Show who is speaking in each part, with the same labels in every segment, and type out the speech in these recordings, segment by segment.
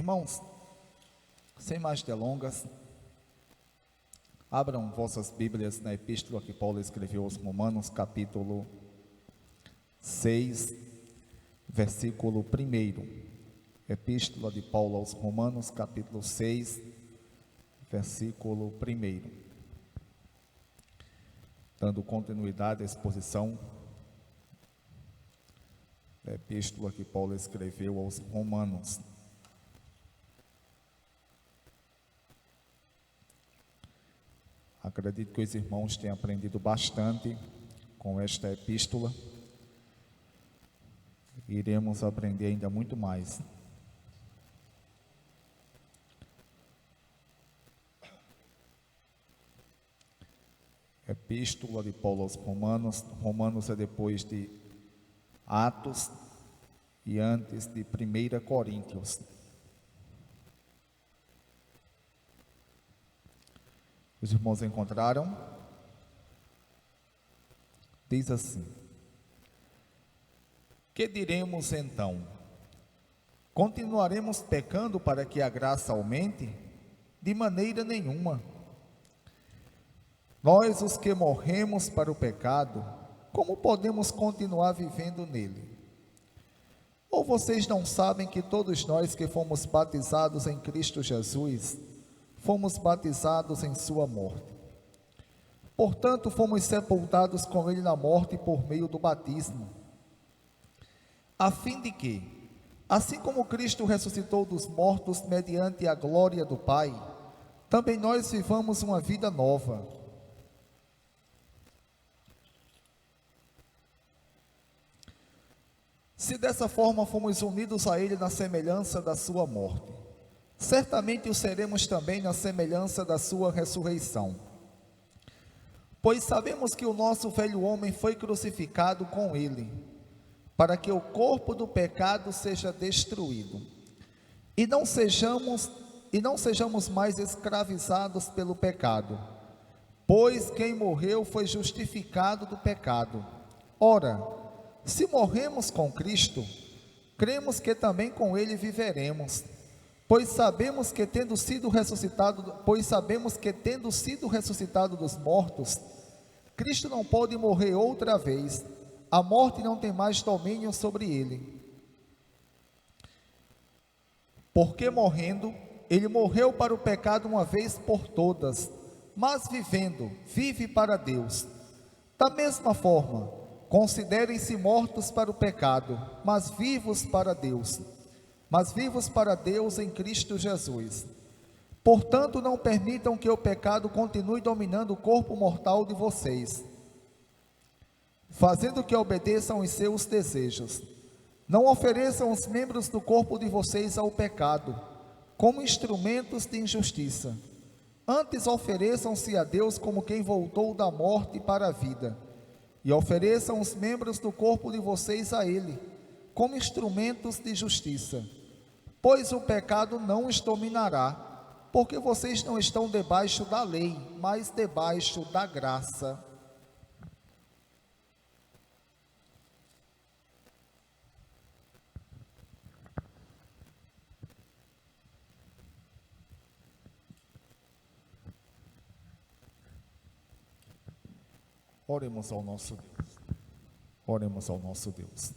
Speaker 1: Irmãos, sem mais delongas, abram vossas Bíblias na epístola que Paulo escreveu aos Romanos, capítulo 6, versículo 1. Epístola de Paulo aos Romanos, capítulo 6, versículo 1. Dando continuidade à exposição da epístola que Paulo escreveu aos Romanos. Acredito que os irmãos tenham aprendido bastante com esta epístola. Iremos aprender ainda muito mais. Epístola de Paulo aos Romanos. Romanos é depois de Atos e antes de 1 Coríntios. Os irmãos encontraram? Diz assim: que diremos então? Continuaremos pecando para que a graça aumente? De maneira nenhuma. Nós, os que morremos para o pecado, como podemos continuar vivendo nele? Ou vocês não sabem que todos nós que fomos batizados em Cristo Jesus, fomos batizados em sua morte? Portanto, fomos sepultados com ele na morte por meio do batismo, a fim de que, assim como Cristo ressuscitou dos mortos mediante a glória do Pai, também nós vivamos uma vida nova. Se dessa forma fomos unidos a ele na semelhança da sua morte, certamente o seremos também na semelhança da sua ressurreição. Pois sabemos que o nosso velho homem foi crucificado com ele, para que o corpo do pecado seja destruído, e não sejamos mais escravizados pelo pecado, pois quem morreu foi justificado do pecado. Ora, se morremos com Cristo, cremos que também com ele viveremos, pois sabemos que tendo sido ressuscitado dos mortos, Cristo não pode morrer outra vez. A morte não tem mais domínio sobre ele. Porque morrendo, ele morreu para o pecado uma vez por todas, mas vivendo, vive para Deus. Da mesma forma, considerem-se mortos para o pecado, mas vivos para Deus em Cristo Jesus. Portanto, não permitam que o pecado continue dominando o corpo mortal de vocês, fazendo que obedeçam os seus desejos. Não ofereçam os membros do corpo de vocês ao pecado, como instrumentos de injustiça. Antes ofereçam-se a Deus como quem voltou da morte para a vida, e ofereçam os membros do corpo de vocês a Ele, como instrumentos de justiça. Pois o pecado não os dominará, porque vocês não estão debaixo da lei, mas debaixo da graça. Oremos ao nosso Deus. Oremos ao nosso Deus.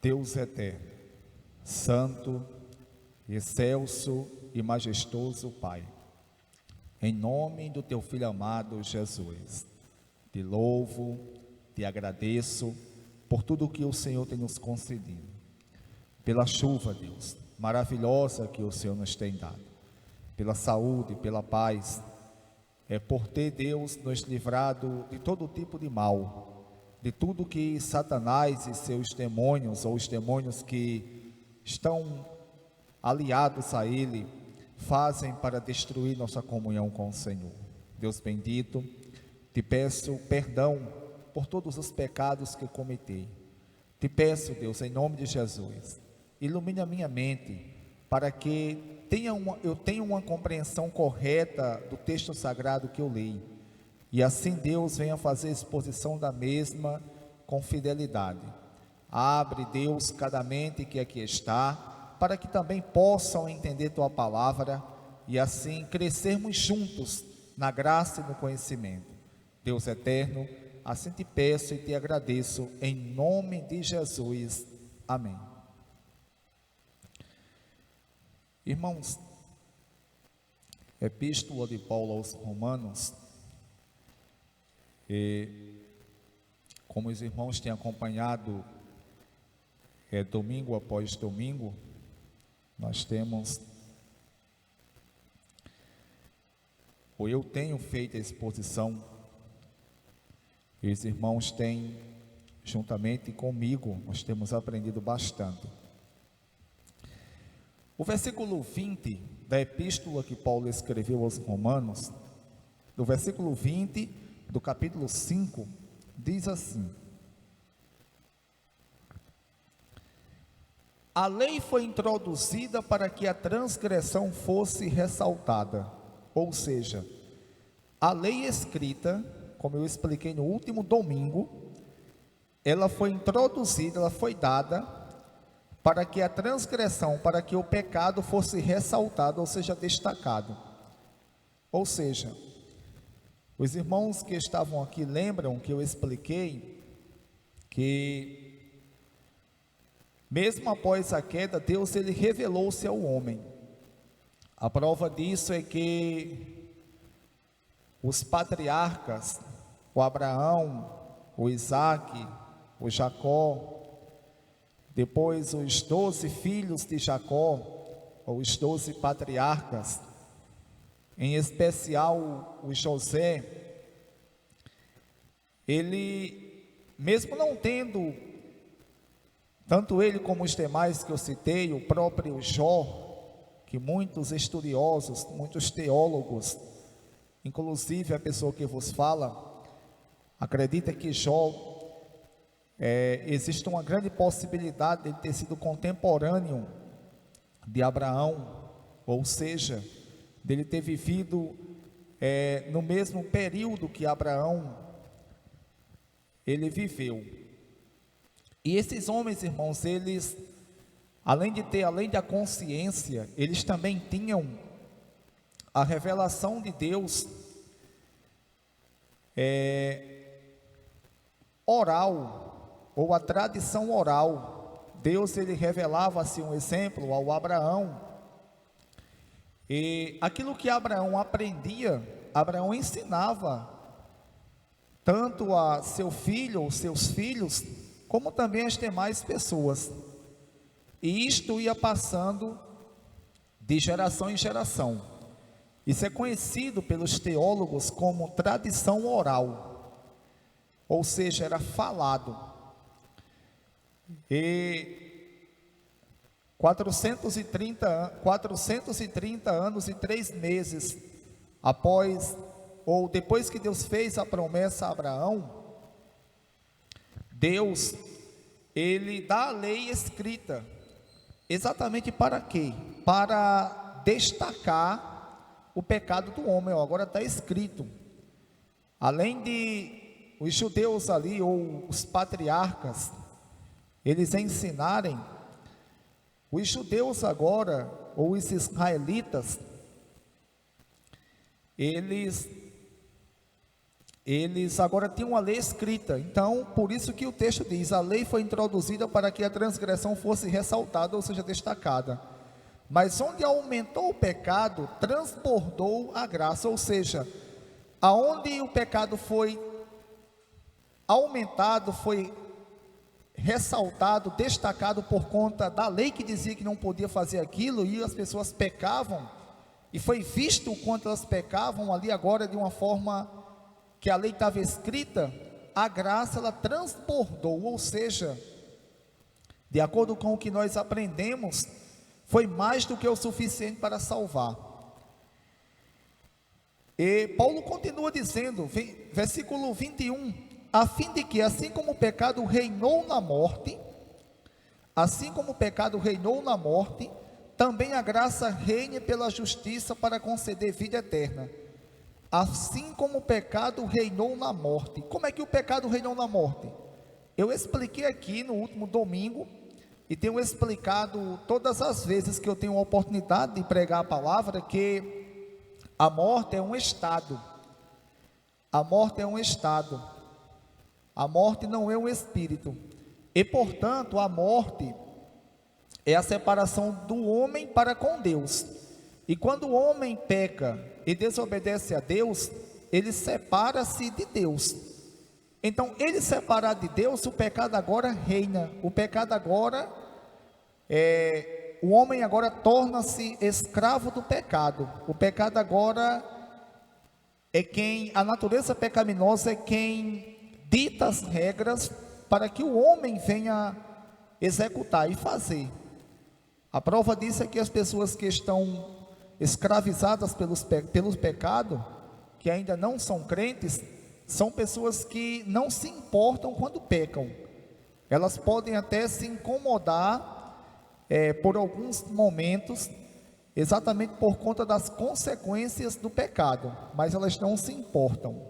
Speaker 1: Deus eterno, santo, excelso e majestoso Pai, em nome do teu Filho amado Jesus, te louvo, te agradeço por tudo que o Senhor tem nos concedido, pela chuva, Deus, maravilhosa que o Senhor nos tem dado, pela saúde, pela paz, por ter, Deus, nos livrado de todo tipo de mal, de tudo que Satanás e seus demônios, ou os demônios que estão aliados a ele, fazem para destruir nossa comunhão com o Senhor. Deus bendito, te peço perdão por todos os pecados que cometi. Te peço, Deus, em nome de Jesus, ilumine a minha mente, para que eu tenha uma compreensão correta do texto sagrado que eu leio, e assim Deus venha fazer exposição da mesma com fidelidade. Abre, Deus, cada mente que aqui está, para que também possam entender tua palavra e assim crescermos juntos na graça e no conhecimento. Deus eterno, assim te peço e te agradeço, em nome de Jesus. Amém. Irmãos, Epístola de Paulo aos Romanos, e como os irmãos têm acompanhado domingo após domingo, nós temos, ou eu tenho feito a exposição, e os irmãos têm, juntamente comigo, nós temos aprendido bastante. O versículo 20 da epístola que Paulo escreveu aos Romanos, do versículo 20 do capítulo 5, diz assim: a lei foi introduzida para que a transgressão fosse ressaltada, ou seja, a lei escrita, como eu expliquei no último domingo, ela foi introduzida, ela foi dada para que a transgressão, para que o pecado fosse ressaltado, ou seja, destacado. Ou seja, os irmãos que estavam aqui lembram que eu expliquei que mesmo após a queda, Deus ele revelou-se ao homem. A prova disso é que os patriarcas, o Abraão, o Isaque, o Jacó, depois os 12 filhos de Jacó, ou os 12 patriarcas, em especial o José, ele, mesmo não tendo, tanto ele como os demais que eu citei, o próprio Jó, que muitos estudiosos, muitos teólogos, inclusive a pessoa que vos fala, acredita que Jó, existe uma grande possibilidade de ter sido contemporâneo de Abraão, ou seja, dele ter vivido no mesmo período que Abraão, ele viveu. E esses homens, irmãos, eles, além da consciência, eles também tinham a revelação de Deus oral, ou a tradição oral. Deus ele revelava-se um exemplo ao Abraão, e aquilo que Abraão aprendia, Abraão ensinava tanto a seu filho ou seus filhos, como também as demais pessoas, e isto ia passando de geração em geração. Isso é conhecido pelos teólogos como tradição oral, ou seja, era falado. E 430 anos e 3 meses após, ou depois que Deus fez a promessa a Abraão, Deus, ele dá a lei escrita, exatamente para quê? Para destacar o pecado do homem. Agora está escrito, além de os judeus ali, ou os patriarcas, eles ensinarem, os judeus agora, ou os israelitas, eles agora tinham uma lei escrita. Então, por isso que o texto diz, a lei foi introduzida para que a transgressão fosse ressaltada, ou seja, destacada. Mas onde aumentou o pecado, transbordou a graça, ou seja, aonde o pecado foi aumentado, foi ressaltado, destacado por conta da lei que dizia que não podia fazer aquilo, e as pessoas pecavam, e foi visto o quanto elas pecavam ali agora de uma forma que a lei estava escrita, a graça ela transbordou, ou seja, de acordo com o que nós aprendemos, foi mais do que o suficiente para salvar. E Paulo continua dizendo, versículo 21, a fim de que, assim como o pecado reinou na morte, também a graça reine pela justiça para conceder vida eterna. Assim como o pecado reinou na morte. Como é que o pecado reinou na morte? Eu expliquei aqui no último domingo, e tenho explicado todas as vezes que eu tenho a oportunidade de pregar a palavra que a morte é um estado. A morte é um estado. A morte não é um espírito. E, portanto, a morte é a separação do homem para com Deus. E quando o homem peca e desobedece a Deus, ele separa-se de Deus. Então, ele separado de Deus, o pecado agora reina. O pecado agora, o homem agora torna-se escravo do pecado. O pecado agora a natureza pecaminosa é quem dita as regras para que o homem venha executar e fazer. A prova disso é que as pessoas que estão escravizadas pelo pecado, que ainda não são crentes, são pessoas que não se importam quando pecam. Elas podem até se incomodar por alguns momentos, exatamente por conta das consequências do pecado, mas elas não se importam.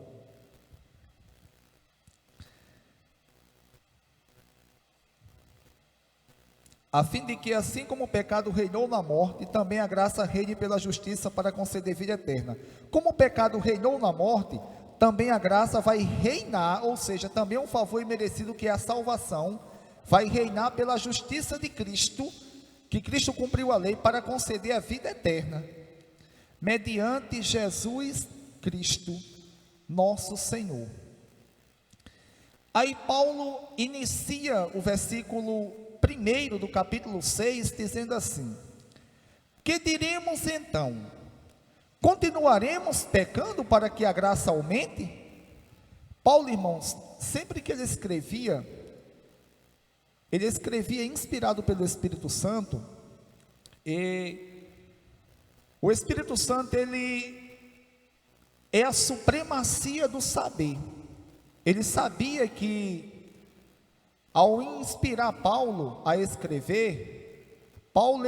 Speaker 1: A fim de que, assim como o pecado reinou na morte, também a graça reine pela justiça para conceder vida eterna. Como o pecado reinou na morte, também a graça vai reinar, ou seja, também um favor imerecido que é a salvação, vai reinar pela justiça de Cristo, que Cristo cumpriu a lei para conceder a vida eterna, mediante Jesus Cristo, nosso Senhor. Aí Paulo inicia o versículo 1 do capítulo 6, dizendo assim: que diremos então? Continuaremos pecando para que a graça aumente? Paulo, irmãos, sempre que ele escrevia inspirado pelo Espírito Santo, e o Espírito Santo, ele é a supremacia do saber. Ele sabia que, ao inspirar Paulo a escrever, Paulo,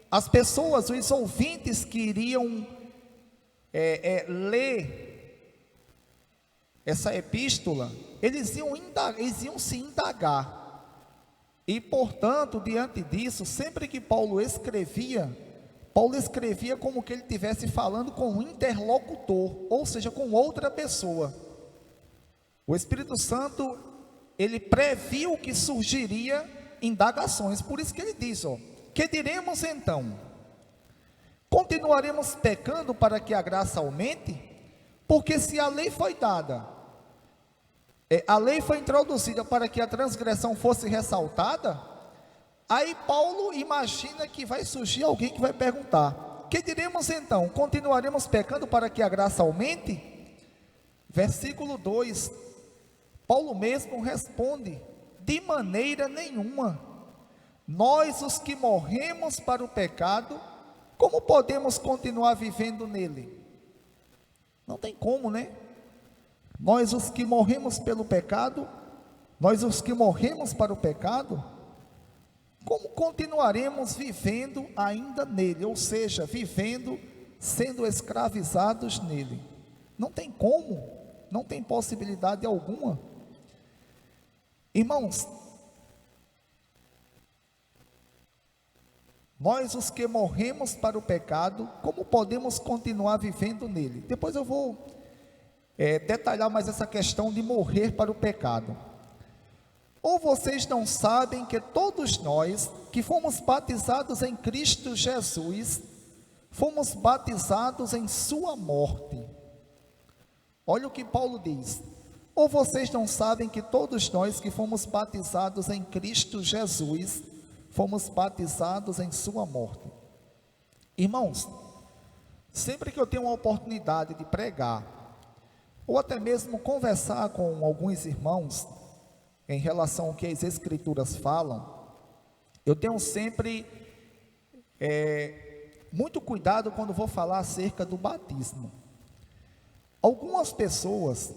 Speaker 1: as pessoas, os ouvintes que iriam ler essa epístola, eles iam se indagar. E, portanto, diante disso, sempre que Paulo escrevia como que ele estivesse falando com um interlocutor, ou seja, com outra pessoa. O Espírito Santo, ele previu que surgiria indagações, por isso que ele diz, que diremos então? Continuaremos pecando para que a graça aumente? Porque se a lei foi dada, a lei foi introduzida para que a transgressão fosse ressaltada, aí Paulo imagina que vai surgir alguém que vai perguntar: que diremos então? Continuaremos pecando para que a graça aumente? Versículo 2, Paulo mesmo responde: de maneira nenhuma. Nós, os que morremos para o pecado, como podemos continuar vivendo nele? Não tem como, né? Nós, os que morremos pelo pecado, nós, os que morremos para o pecado, como continuaremos vivendo ainda nele? Ou seja, vivendo, sendo escravizados nele. Não tem como, não tem possibilidade alguma. Irmãos, nós, os que morremos para o pecado, como podemos continuar vivendo nele? Depois eu vou detalhar mais essa questão de morrer para o pecado. Ou vocês não sabem que todos nós que fomos batizados em Cristo Jesus, fomos batizados em sua morte? Olha o que Paulo diz: ou vocês não sabem que todos nós que fomos batizados em Cristo Jesus, fomos batizados em sua morte? Irmãos, sempre que eu tenho uma oportunidade de pregar, ou até mesmo conversar com alguns irmãos, em relação ao que as Escrituras falam, eu tenho sempre muito cuidado quando vou falar acerca do batismo. Algumas pessoas,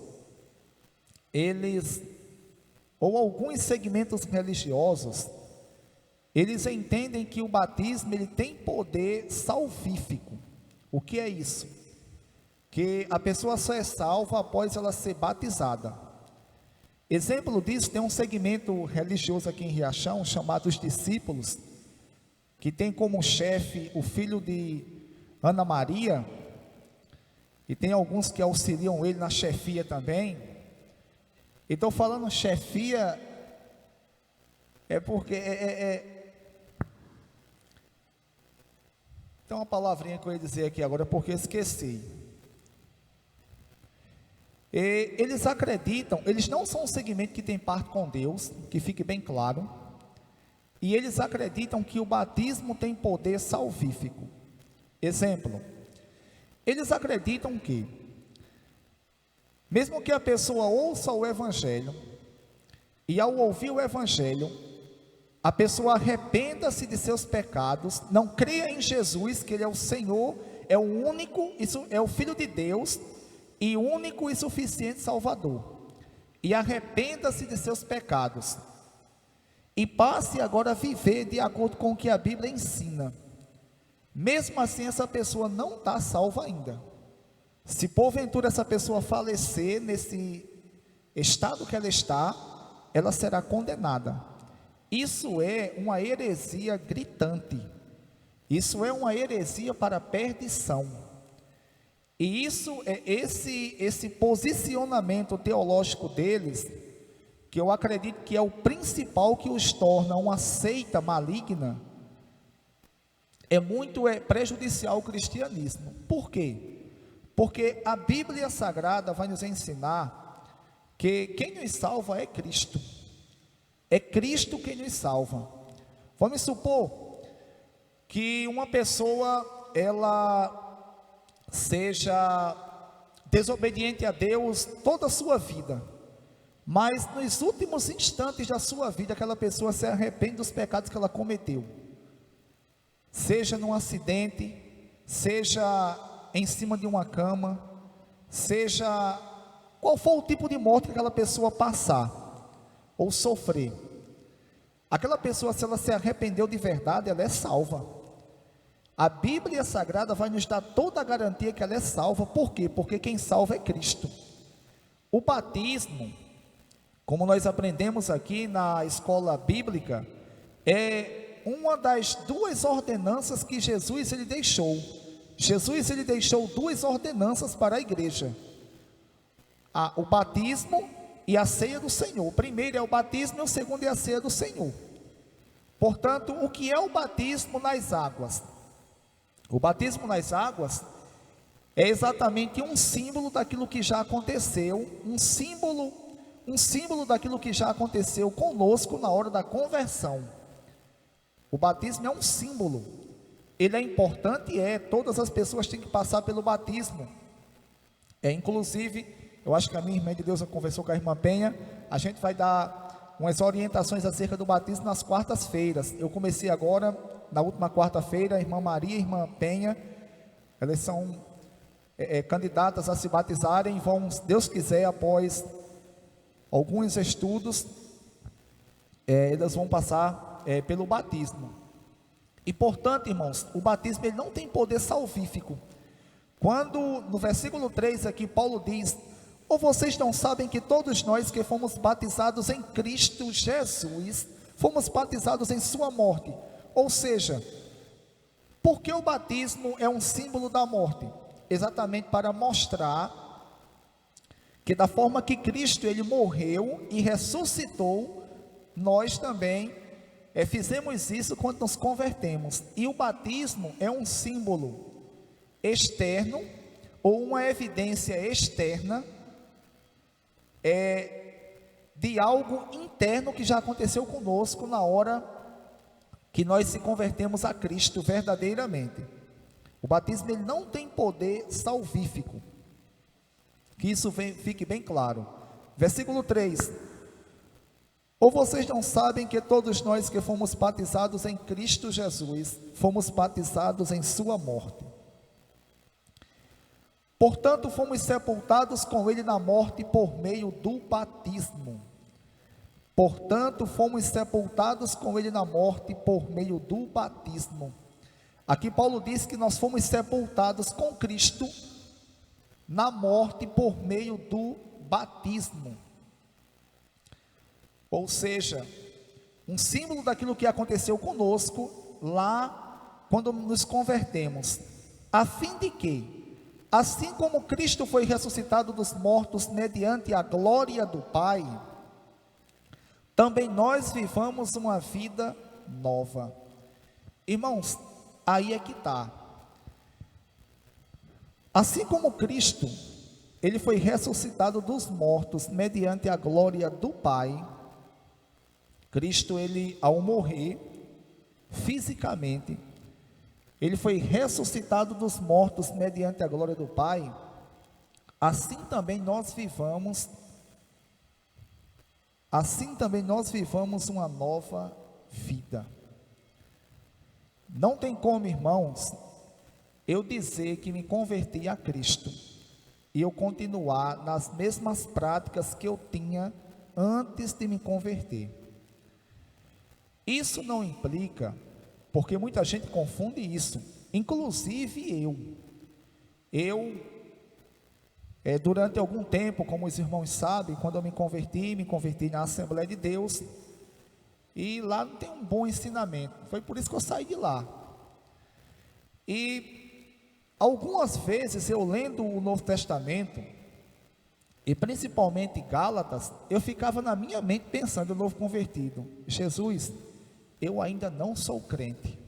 Speaker 1: ou alguns segmentos religiosos, eles entendem que o batismo ele tem poder salvífico. O que é isso? Que a pessoa só é salva após ela ser batizada. Exemplo disso, tem um segmento religioso aqui em Riachão, chamado os Discípulos, que tem como chefe o filho de Ana Maria, e tem alguns que auxiliam ele na chefia também. Então, falando chefia, é porque tem uma palavrinha que eu ia dizer aqui agora, porque eu esqueci. E eles acreditam, eles não são um segmento que tem parte com Deus, que fique bem claro, e eles acreditam que o batismo tem poder salvífico. Exemplo, eles acreditam que, mesmo que a pessoa ouça o Evangelho, e ao ouvir o Evangelho, a pessoa arrependa-se de seus pecados, não creia em Jesus, que Ele é o Senhor, é o único, isso é o Filho de Deus, e único e suficiente Salvador, e arrependa-se de seus pecados, e passe agora a viver de acordo com o que a Bíblia ensina. Mesmo assim, essa pessoa não está salva ainda. Se porventura essa pessoa falecer nesse estado que ela está, ela será condenada. Isso é uma heresia gritante, isso é uma heresia para a perdição. E isso é esse posicionamento teológico deles, que eu acredito que é o principal que os torna uma seita maligna, é muito prejudicial ao cristianismo. Por quê? Porque a Bíblia Sagrada vai nos ensinar que quem nos salva é Cristo. É Cristo quem nos salva. Vamos supor que uma pessoa, ela seja desobediente a Deus toda a sua vida, mas nos últimos instantes da sua vida, aquela pessoa se arrepende dos pecados que ela cometeu, seja num acidente, seja em cima de uma cama, seja qual for o tipo de morte que aquela pessoa passar ou sofrer, aquela pessoa, se ela se arrependeu de verdade, ela é salva. A Bíblia Sagrada vai nos dar toda a garantia que ela é salva. Por quê? Porque quem salva é Cristo. O batismo, como nós aprendemos aqui na escola bíblica, é uma das duas ordenanças que Jesus ele deixou. Jesus ele deixou duas ordenanças para a igreja: o batismo e a ceia do Senhor. O primeiro é o batismo e o segundo é a ceia do Senhor. Portanto, o que é o batismo nas águas? O batismo nas águas é exatamente um símbolo daquilo que já aconteceu, um símbolo daquilo que já aconteceu conosco na hora da conversão. O batismo é um símbolo, ele é importante, todas as pessoas têm que passar pelo batismo. Inclusive, eu acho que a minha irmã de Deus conversou com a irmã Penha, a gente vai dar umas orientações acerca do batismo nas quartas-feiras. Eu comecei agora, na última quarta-feira, a irmã Maria e a irmã Penha, elas são candidatas a se batizarem, vão, se Deus quiser, após alguns estudos, elas vão passar pelo batismo. E portanto, irmãos, o batismo ele não tem poder salvífico. Quando no versículo 3 aqui Paulo diz: ou vocês não sabem que todos nós que fomos batizados em Cristo Jesus, fomos batizados em sua morte? Ou seja, por que o batismo é um símbolo da morte? Exatamente para mostrar que da forma que Cristo ele morreu e ressuscitou, nós também fizemos isso quando nos convertemos. E o batismo é um símbolo externo, ou uma evidência externa, de algo interno que já aconteceu conosco na hora que nós se convertemos a Cristo verdadeiramente. O batismo ele não tem poder salvífico, que isso fique bem claro. Versículo 3: ou vocês não sabem que todos nós que fomos batizados em Cristo Jesus, fomos batizados em sua morte? Portanto, fomos sepultados com ele na morte por meio do batismo. Portanto, fomos sepultados com ele na morte por meio do batismo. Aqui Paulo diz que nós fomos sepultados com Cristo na morte por meio do batismo. Ou seja, um símbolo daquilo que aconteceu conosco lá quando nos convertemos, a fim de que, assim como Cristo foi ressuscitado dos mortos mediante a glória do Pai, também nós vivamos uma vida nova. Irmãos, aí é que está. Assim como Cristo, ele foi ressuscitado dos mortos mediante a glória do Pai. Cristo, ele ao morrer fisicamente, ele foi ressuscitado dos mortos mediante a glória do Pai. Assim também nós vivamos uma nova vida. Não tem como, irmãos, eu dizer que me converti a Cristo e eu continuar nas mesmas práticas que eu tinha antes de me converter. Isso não implica, porque muita gente confunde isso, inclusive eu, durante algum tempo, como os irmãos sabem, quando eu me converti na Assembleia de Deus, e lá não tem um bom ensinamento, foi por isso que eu saí de lá. E algumas vezes eu lendo o Novo Testamento, e principalmente Gálatas, eu ficava na minha mente pensando, o novo convertido, Jesus, eu ainda não sou crente,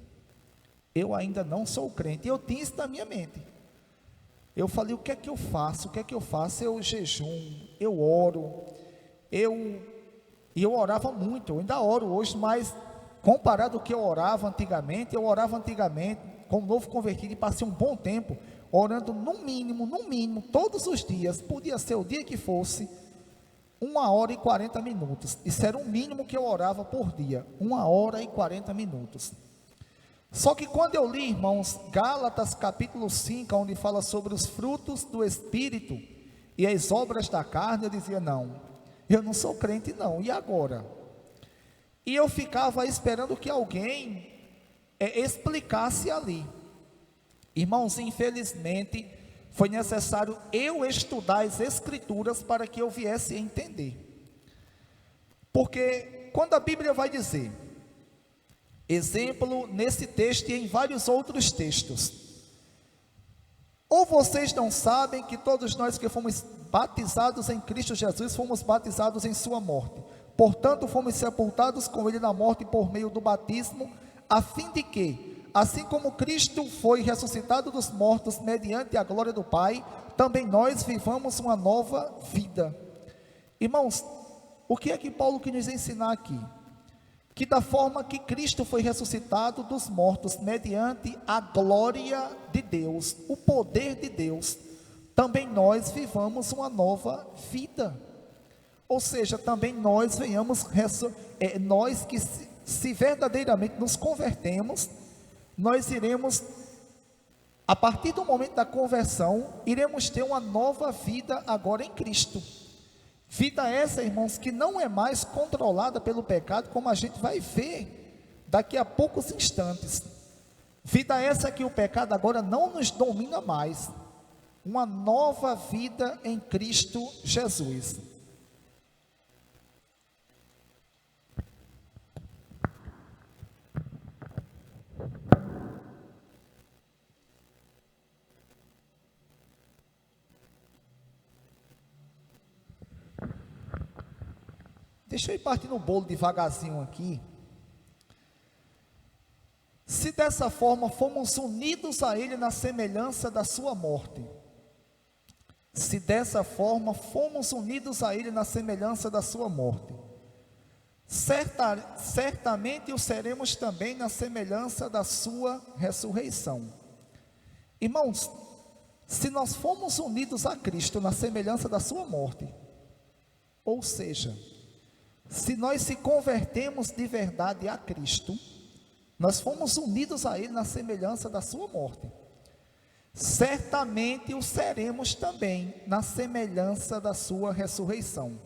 Speaker 1: e eu tinha isso na minha mente. Eu falei, o que é que eu faço? Eu jejum, eu oro, e eu orava muito, eu ainda oro hoje, mas comparado ao que eu orava antigamente, como novo convertido, e passei um bom tempo, orando no mínimo, todos os dias, podia ser o dia que fosse, 1h e 40 minutos, isso era o mínimo que eu orava por dia, 1h e 40 minutos, só que quando eu li, irmãos, Gálatas capítulo 5, onde fala sobre os frutos do Espírito, e as obras da carne, eu dizia, não, eu não sou crente não, e agora? E eu ficava esperando que alguém explicasse ali, irmãos, infelizmente, foi necessário eu estudar as Escrituras para que eu viesse a entender, porque quando a Bíblia vai dizer, exemplo nesse texto e em vários outros textos, ou vocês não sabem que todos nós que fomos batizados em Cristo Jesus, fomos batizados em sua morte, portanto fomos sepultados com ele na morte por meio do batismo, a fim de que, assim como Cristo foi ressuscitado dos mortos mediante a glória do Pai, também nós vivamos uma nova vida. Irmãos, o que é que Paulo quer nos ensinar aqui? Que da forma que Cristo foi ressuscitado dos mortos mediante a glória de Deus, o poder de Deus, também nós vivamos uma nova vida. Ou seja, também nós nós que se verdadeiramente nos convertemos, nós iremos, a partir do momento da conversão, iremos ter uma nova vida agora em Cristo. Vida essa, irmãos, que não é mais controlada pelo pecado, como a gente vai ver daqui a poucos instantes. Vida essa que o pecado agora não nos domina mais. Uma nova vida em Cristo Jesus. Deixa eu ir partindo o bolo devagarzinho aqui. Se dessa forma fomos unidos a Ele na semelhança da sua morte. Se dessa forma fomos unidos a Ele na semelhança da sua morte. Certamente o seremos também na semelhança da sua ressurreição. Irmãos, se nós fomos unidos a Cristo na semelhança da sua morte, ou seja, se nós se convertemos de verdade a Cristo, nós fomos unidos a Ele na semelhança da sua morte, certamente o seremos também na semelhança da sua ressurreição.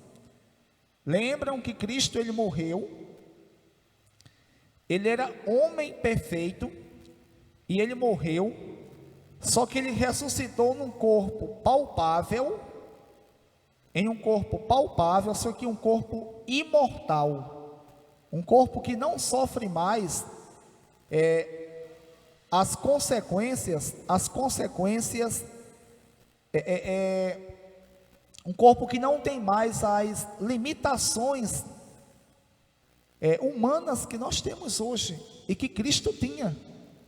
Speaker 1: Lembram que Cristo, Ele morreu, Ele era homem perfeito, e Ele morreu, só que Ele ressuscitou num corpo palpável, em um corpo palpável, só que um corpo imortal, um corpo que não sofre mais as consequências, um corpo que não tem mais as limitações humanas que nós temos hoje e que Cristo tinha,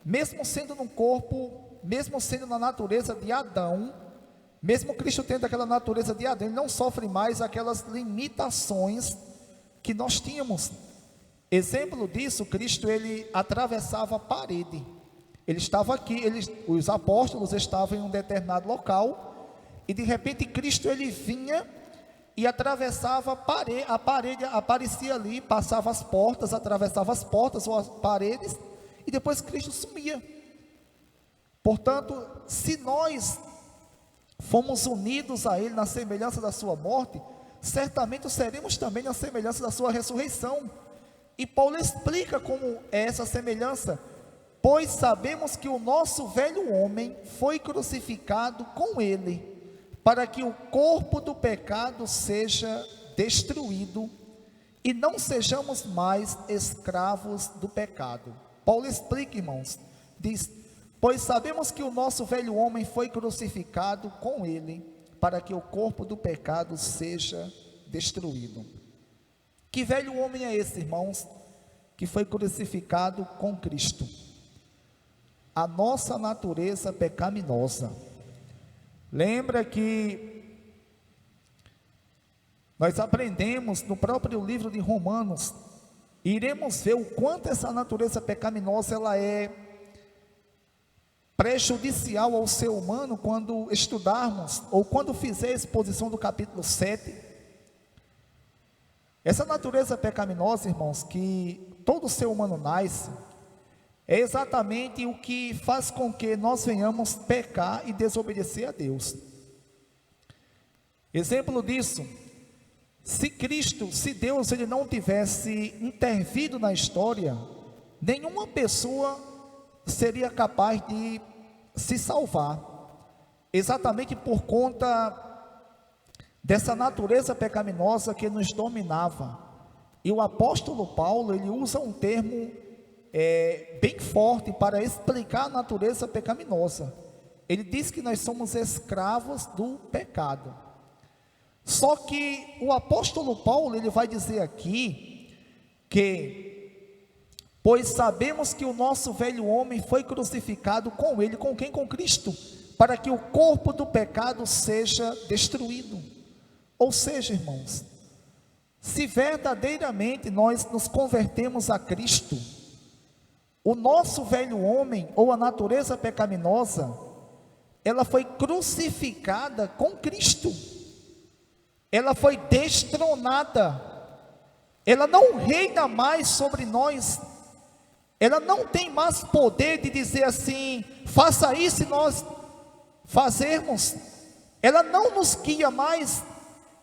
Speaker 1: mesmo sendo num corpo, mesmo sendo na natureza de Adão, mesmo Cristo tendo aquela natureza de Adão, ele não sofre mais aquelas limitações que nós tínhamos. Exemplo disso, Cristo ele atravessava a parede. Ele estava aqui, os apóstolos estavam em um determinado local e de repente Cristo ele vinha e atravessava a parede aparecia ali, passava as portas, atravessava as portas ou as paredes e depois Cristo sumia. Portanto, se nós fomos unidos a Ele na semelhança da sua morte, certamente seremos também na semelhança da sua ressurreição. E Paulo explica como é essa semelhança. Pois sabemos que o nosso velho homem foi crucificado com Ele, para que o corpo do pecado seja destruído e não sejamos mais escravos do pecado. Paulo explica, irmãos, diz: pois sabemos que o nosso velho homem foi crucificado com Ele, para que o corpo do pecado seja destruído. Que velho homem é esse, irmãos, que foi crucificado com Cristo? A nossa natureza pecaminosa. Lembra que nós aprendemos no próprio livro de Romanos, e iremos ver o quanto essa natureza pecaminosa ela é prejudicial ao ser humano quando estudarmos, ou quando fizer a exposição do capítulo 7. Essa natureza pecaminosa, irmãos, que todo ser humano nasce, é exatamente o que faz com que nós venhamos pecar e desobedecer a Deus. Exemplo disso, se Deus ele não tivesse intervido na história, nenhuma pessoa seria capaz de se salvar, exatamente por conta dessa natureza pecaminosa que nos dominava. E o apóstolo Paulo, ele usa um termo bem forte para explicar a natureza pecaminosa. Ele diz que nós somos escravos do pecado. Só que o apóstolo Paulo, ele vai dizer aqui que, pois sabemos que o nosso velho homem foi crucificado com Ele, com quem? Com Cristo, para que o corpo do pecado seja destruído. Ou seja, irmãos, se verdadeiramente nós nos convertemos a Cristo, o nosso velho homem, ou a natureza pecaminosa, ela foi crucificada com Cristo, ela foi destronada, ela não reina mais sobre nós, ela não tem mais poder de dizer assim, faça isso e nós fazermos, ela não nos guia mais,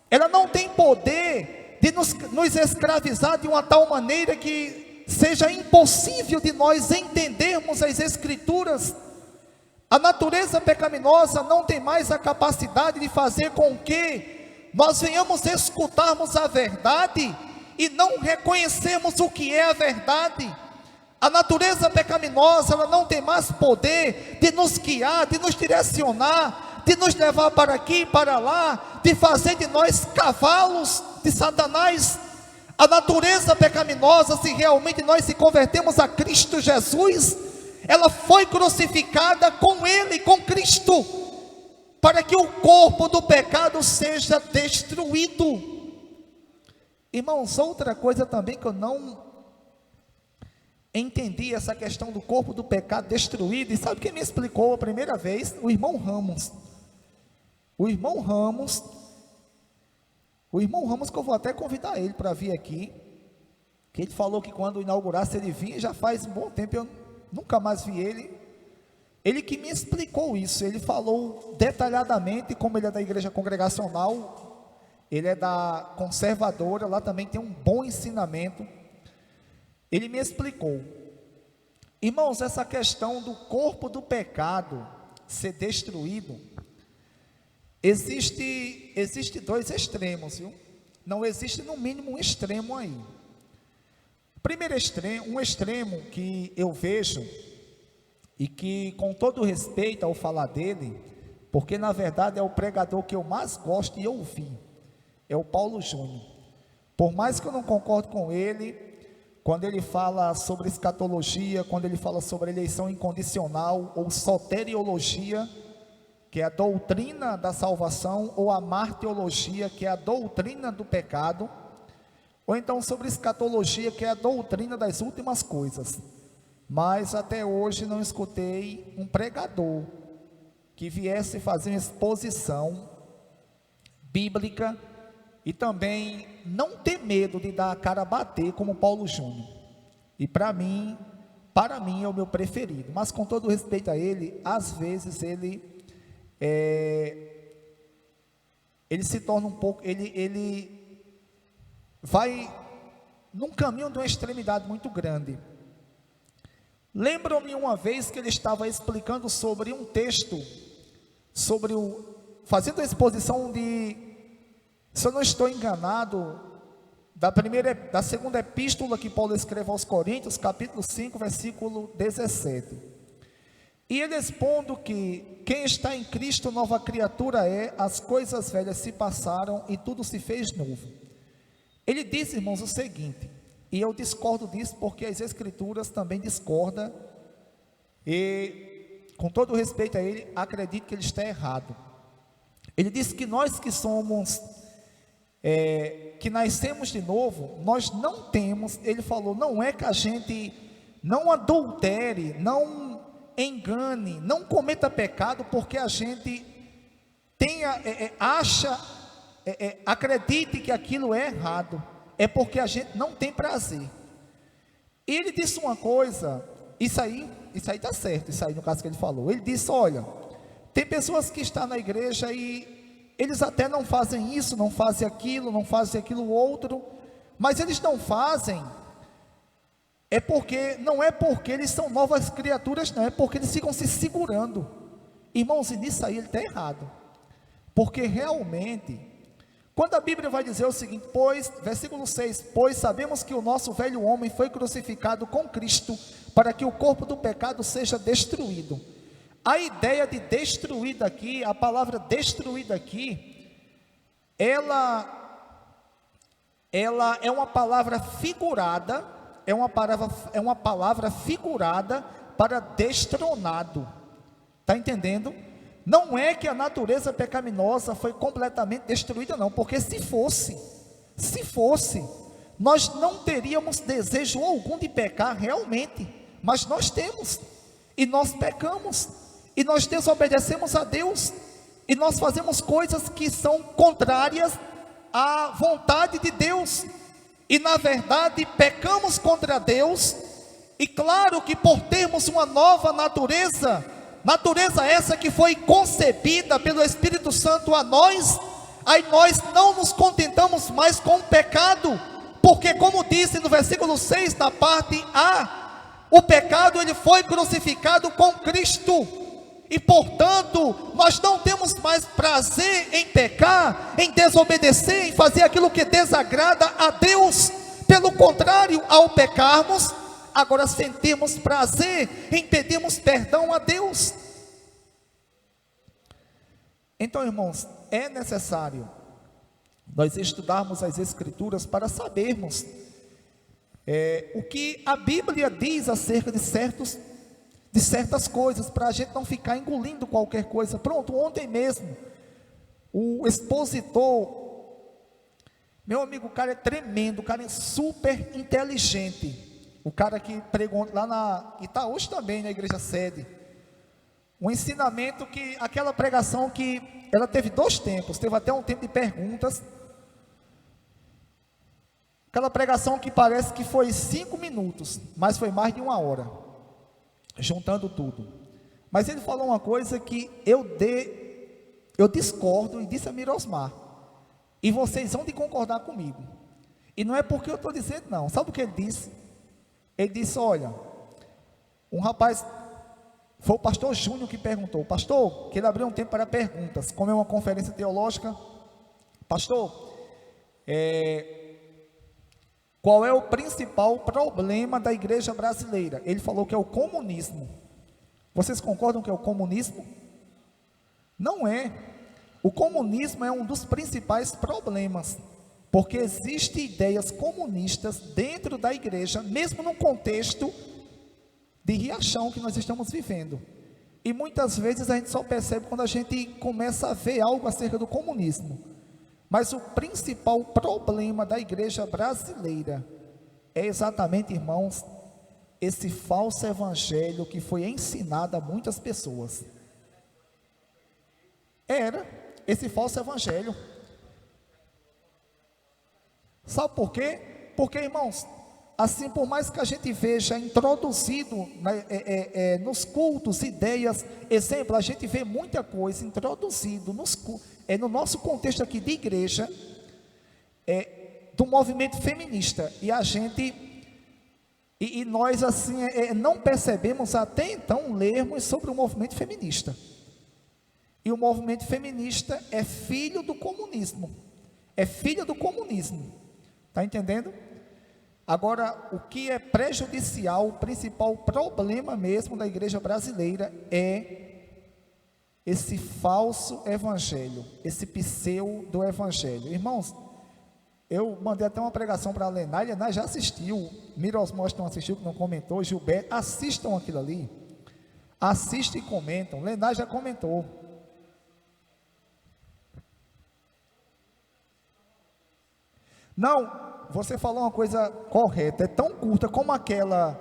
Speaker 1: ela não tem poder de nos escravizar de uma tal maneira que seja impossível de nós entendermos as Escrituras. A natureza pecaminosa não tem mais a capacidade de fazer com que nós venhamos escutarmos a verdade e não reconhecemos o que é a verdade. A natureza pecaminosa, ela não tem mais poder de nos guiar, de nos direcionar, de nos levar para aqui e para lá, de fazer de nós cavalos de Satanás. A natureza pecaminosa, se realmente nós se convertemos a Cristo Jesus, ela foi crucificada com Ele, com Cristo, para que o corpo do pecado seja destruído. Irmãos, outra coisa também que eu não entendi, essa questão do corpo do pecado destruído, e sabe quem me explicou a primeira vez? O irmão Ramos. O irmão Ramos, que eu vou até convidar ele para vir aqui, que ele falou que quando inaugurasse ele vinha, já faz um bom tempo, eu nunca mais vi ele. Ele que me explicou isso, ele falou detalhadamente, como ele é da igreja congregacional, ele é da conservadora, lá também tem um bom ensinamento. Ele me explicou, irmãos, essa questão do corpo do pecado ser destruído, existe dois extremos, viu? Não existe no mínimo um extremo aí. Primeiro extremo, um extremo que eu vejo, e que com todo respeito ao falar dele, porque na verdade é o pregador que eu mais gosto de ouvir, é o Paulo Júnior. Por mais que eu não concorde com ele, quando ele fala sobre escatologia, quando ele fala sobre eleição incondicional, ou soteriologia, que é a doutrina da salvação, ou a martiologia, que é a doutrina do pecado, ou então sobre escatologia, que é a doutrina das últimas coisas. Mas até hoje não escutei um pregador que viesse fazer uma exposição bíblica e também não ter medo de dar a cara a bater como Paulo Júnior. E para mim é o meu preferido, mas com todo respeito a ele, às vezes ele se torna um pouco, ele vai num caminho de uma extremidade muito grande. Lembro-me uma vez que ele estava explicando sobre um texto, fazendo a exposição de, se eu não estou enganado, da segunda epístola que Paulo escreve aos Coríntios, capítulo 5, versículo 17. E ele expondo que quem está em Cristo, nova criatura é, as coisas velhas se passaram e tudo se fez novo. Ele diz, irmãos, o seguinte, e eu discordo disso porque as Escrituras também discordam, e com todo respeito a ele, acredito que ele está errado. Ele diz que nós que somos, que nascemos de novo, nós não temos, ele falou, não é que a gente não adultere, não engane, não cometa pecado, porque a gente acredite que aquilo é errado, é porque a gente não tem prazer. E ele disse uma coisa, isso aí está certo, isso aí no caso que ele falou, ele disse, olha, tem pessoas que estão na igreja e eles até não fazem isso, não fazem aquilo outro, mas eles não fazem, não é porque eles são novas criaturas, não, é porque eles ficam se segurando. Irmãos, e nisso aí ele está errado, porque realmente, quando a Bíblia vai dizer o seguinte, versículo 6, pois sabemos que o nosso velho homem foi crucificado com Cristo, para que o corpo do pecado seja destruído. A ideia de destruído aqui, a palavra destruído aqui, ela é uma palavra figurada, é uma palavra figurada para destronado, está entendendo? Não é que a natureza pecaminosa foi completamente destruída, não, porque se fosse, nós não teríamos desejo algum de pecar realmente, mas nós temos, e nós pecamos, e nós desobedecemos a Deus, e nós fazemos coisas que são contrárias à vontade de Deus, e na verdade pecamos contra Deus, e claro que por termos uma nova natureza essa que foi concebida pelo Espírito Santo a nós, aí nós não nos contentamos mais com o pecado, porque como disse no versículo 6, na parte A, o pecado ele foi crucificado com Cristo, e portanto, nós não temos mais prazer em pecar, em desobedecer, em fazer aquilo que desagrada a Deus, pelo contrário, ao pecarmos, agora sentimos prazer em pedirmos perdão a Deus. Então, irmãos, é necessário nós estudarmos as Escrituras para sabermos o que a Bíblia diz acerca de certas coisas, para a gente não ficar engolindo qualquer coisa. Pronto, ontem mesmo, o expositor, meu amigo, o cara é tremendo, o cara é super inteligente, o cara que pregou lá e está hoje também na igreja sede, um ensinamento que, aquela pregação que ela teve 2 tempos, teve até um tempo de perguntas, aquela pregação que parece que foi 5 minutos, mas foi mais de 1 hora, juntando tudo. Mas ele falou uma coisa que eu discordo, e disse a Mirosmar, e vocês vão de concordar comigo, e não é porque eu estou dizendo não, sabe o que ele disse? Ele disse, olha, um rapaz Foi o pastor Júnior que perguntou. Pastor, que ele abriu um tempo para perguntas, como é uma conferência teológica. Pastor, qual é o principal problema da igreja brasileira? Ele falou que é o comunismo. Vocês concordam que é o comunismo? Não é. O comunismo é um dos principais problemas, porque existem ideias comunistas dentro da igreja, mesmo no contexto de Riachão que nós estamos vivendo. E muitas vezes a gente só percebe quando a gente começa a ver algo acerca do comunismo. Mas o principal problema da igreja brasileira é exatamente, irmãos, esse falso evangelho que foi ensinado a muitas pessoas. Era esse falso evangelho. Sabe por quê? Porque, irmãos, assim, por mais que a gente veja introduzido nos cultos, ideias, exemplo, a gente vê muita coisa introduzido no nosso contexto aqui de igreja, do movimento feminista, e a gente, e nós assim, não percebemos até então lermos sobre o movimento feminista, e o movimento feminista é filho do comunismo, está entendendo? Agora, o que é prejudicial, o principal problema mesmo da igreja brasileira é esse falso evangelho, esse pseudo evangelho. Irmãos, eu mandei até uma pregação para a Lenay já assistiu, Mirosmos não assistiu, que não comentou, Gilberto, assistam aquilo ali, assistam e comentam, Lenay já comentou. Não, você falou uma coisa correta, é tão curta como aquela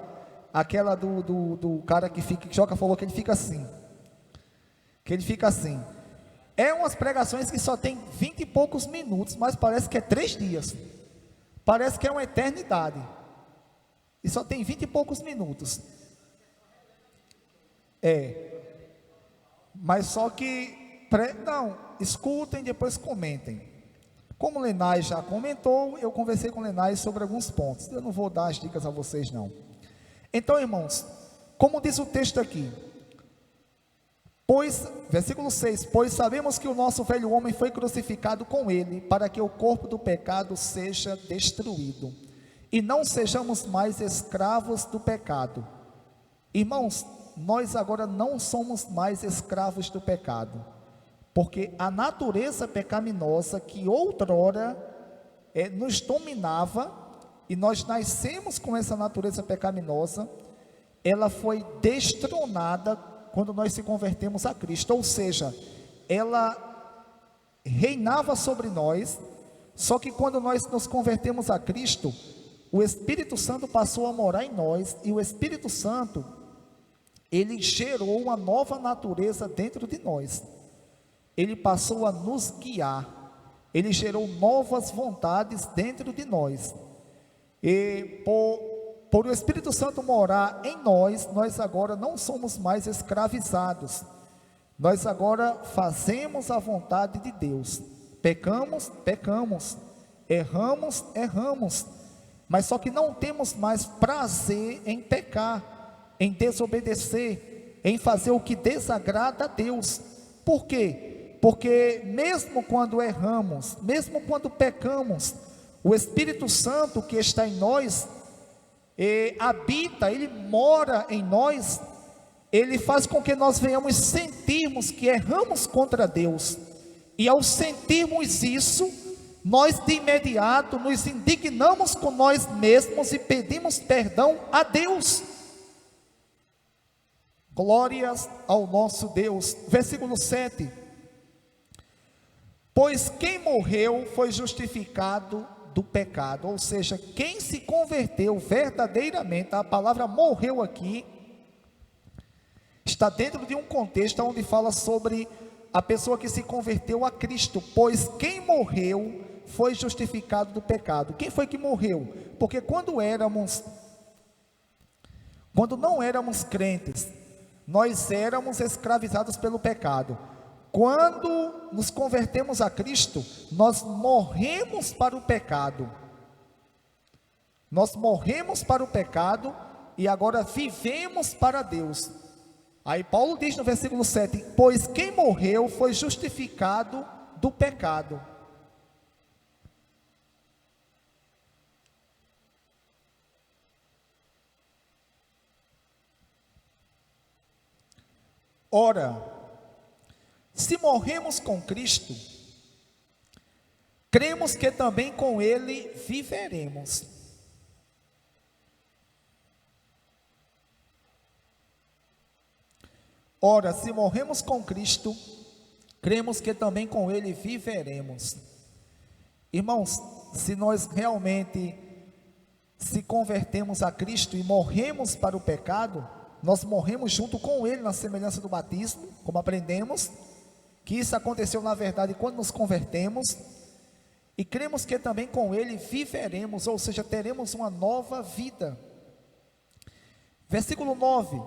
Speaker 1: do cara que Joca falou que ele fica assim, é umas pregações que só tem 20 e poucos minutos, mas parece que é 3 dias, parece que é uma eternidade, e só tem 20 e poucos minutos, mas só que, não, escutem, depois comentem. Como o Lenay já comentou, eu conversei com o Lenay sobre alguns pontos. Eu não vou dar as dicas a vocês, não. Então, irmãos, como diz o texto aqui, versículo 6, pois sabemos que o nosso velho homem foi crucificado com ele, para que o corpo do pecado seja destruído, e não sejamos mais escravos do pecado. Irmãos, nós agora não somos mais escravos do pecado, porque a natureza pecaminosa que outrora nos dominava, e nós nascemos com essa natureza pecaminosa, ela foi destronada quando nós se convertemos a Cristo, ou seja, ela reinava sobre nós, só que quando nós nos convertemos a Cristo, o Espírito Santo passou a morar em nós, e o Espírito Santo, ele gerou uma nova natureza dentro de nós. Ele passou a nos guiar, ele gerou novas vontades dentro de nós, e por o Espírito Santo morar em nós, nós agora não somos mais escravizados, nós agora fazemos a vontade de Deus, pecamos, erramos, mas só que não temos mais prazer em pecar, em desobedecer, em fazer o que desagrada a Deus. Por quê? Porque mesmo quando erramos, mesmo quando pecamos, o Espírito Santo que está em nós, habita, ele mora em nós, ele faz com que nós venhamos sentirmos que erramos contra Deus, e ao sentirmos isso, nós de imediato nos indignamos com nós mesmos e pedimos perdão a Deus. Glórias ao nosso Deus. Versículo 7, pois quem morreu foi justificado do pecado, ou seja, quem se converteu verdadeiramente, a palavra morreu aqui, está dentro de um contexto onde fala sobre a pessoa que se converteu a Cristo, pois quem morreu foi justificado do pecado. Quem foi que morreu? Porque quando não éramos crentes, nós éramos escravizados pelo pecado. Quando nos convertemos a Cristo, nós morremos para o pecado. Nós morremos para o pecado e agora vivemos para Deus. Aí Paulo diz no versículo 7: pois quem morreu foi justificado do pecado. Ora, se morremos com Cristo, cremos que também com Ele viveremos. Ora, se morremos com Cristo, cremos que também com Ele viveremos. Irmãos, se nós realmente se convertemos a Cristo e morremos para o pecado, nós morremos junto com Ele na semelhança do batismo, como aprendemos, que isso aconteceu na verdade quando nos convertemos, e cremos que também com Ele viveremos, ou seja, teremos uma nova vida. Versículo 9: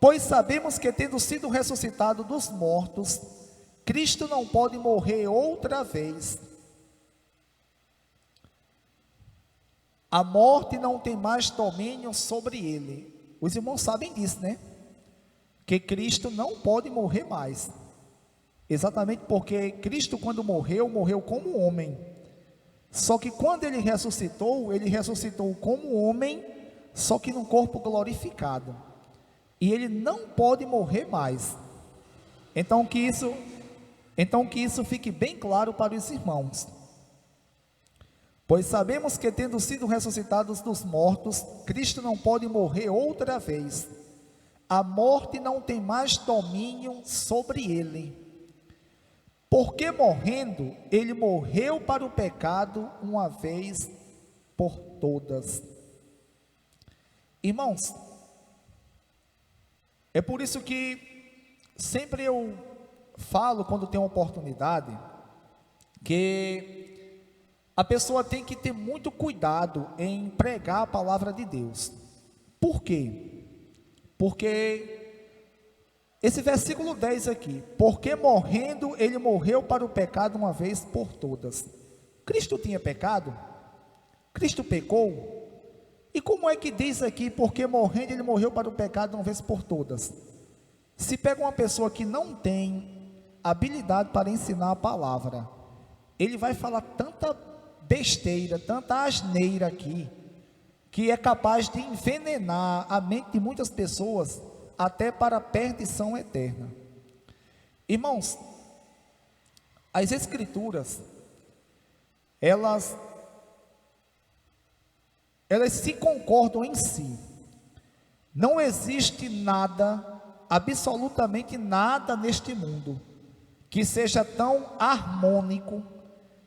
Speaker 1: pois sabemos que tendo sido ressuscitado dos mortos, Cristo não pode morrer outra vez. A morte não tem mais domínio sobre Ele. Os irmãos sabem disso, né? Que Cristo não pode morrer mais. Exatamente porque Cristo, quando morreu, morreu como homem. Só que quando Ele ressuscitou como homem, só que num corpo glorificado. E Ele não pode morrer mais. Então que isso fique bem claro para os irmãos. Pois sabemos que tendo sido ressuscitados dos mortos, Cristo não pode morrer outra vez. A morte não tem mais domínio sobre Ele. Porque morrendo, Ele morreu para o pecado uma vez por todas. Irmãos, é por isso que sempre eu falo, quando tenho oportunidade, que a pessoa tem que ter muito cuidado em pregar a palavra de Deus. Por quê? Porque esse versículo 10 aqui: porque morrendo, Ele morreu para o pecado uma vez por todas. Cristo tinha pecado? Cristo pecou? E como é que diz aqui, porque morrendo, Ele morreu para o pecado uma vez por todas? Se pega uma pessoa que não tem habilidade para ensinar a palavra, ele vai falar tanta besteira, tanta asneira aqui, que é capaz de envenenar a mente de muitas pessoas, até para a perdição eterna. Irmãos, as Escrituras, elas se concordam em si. Não existe nada, absolutamente nada neste mundo, que seja tão harmônico,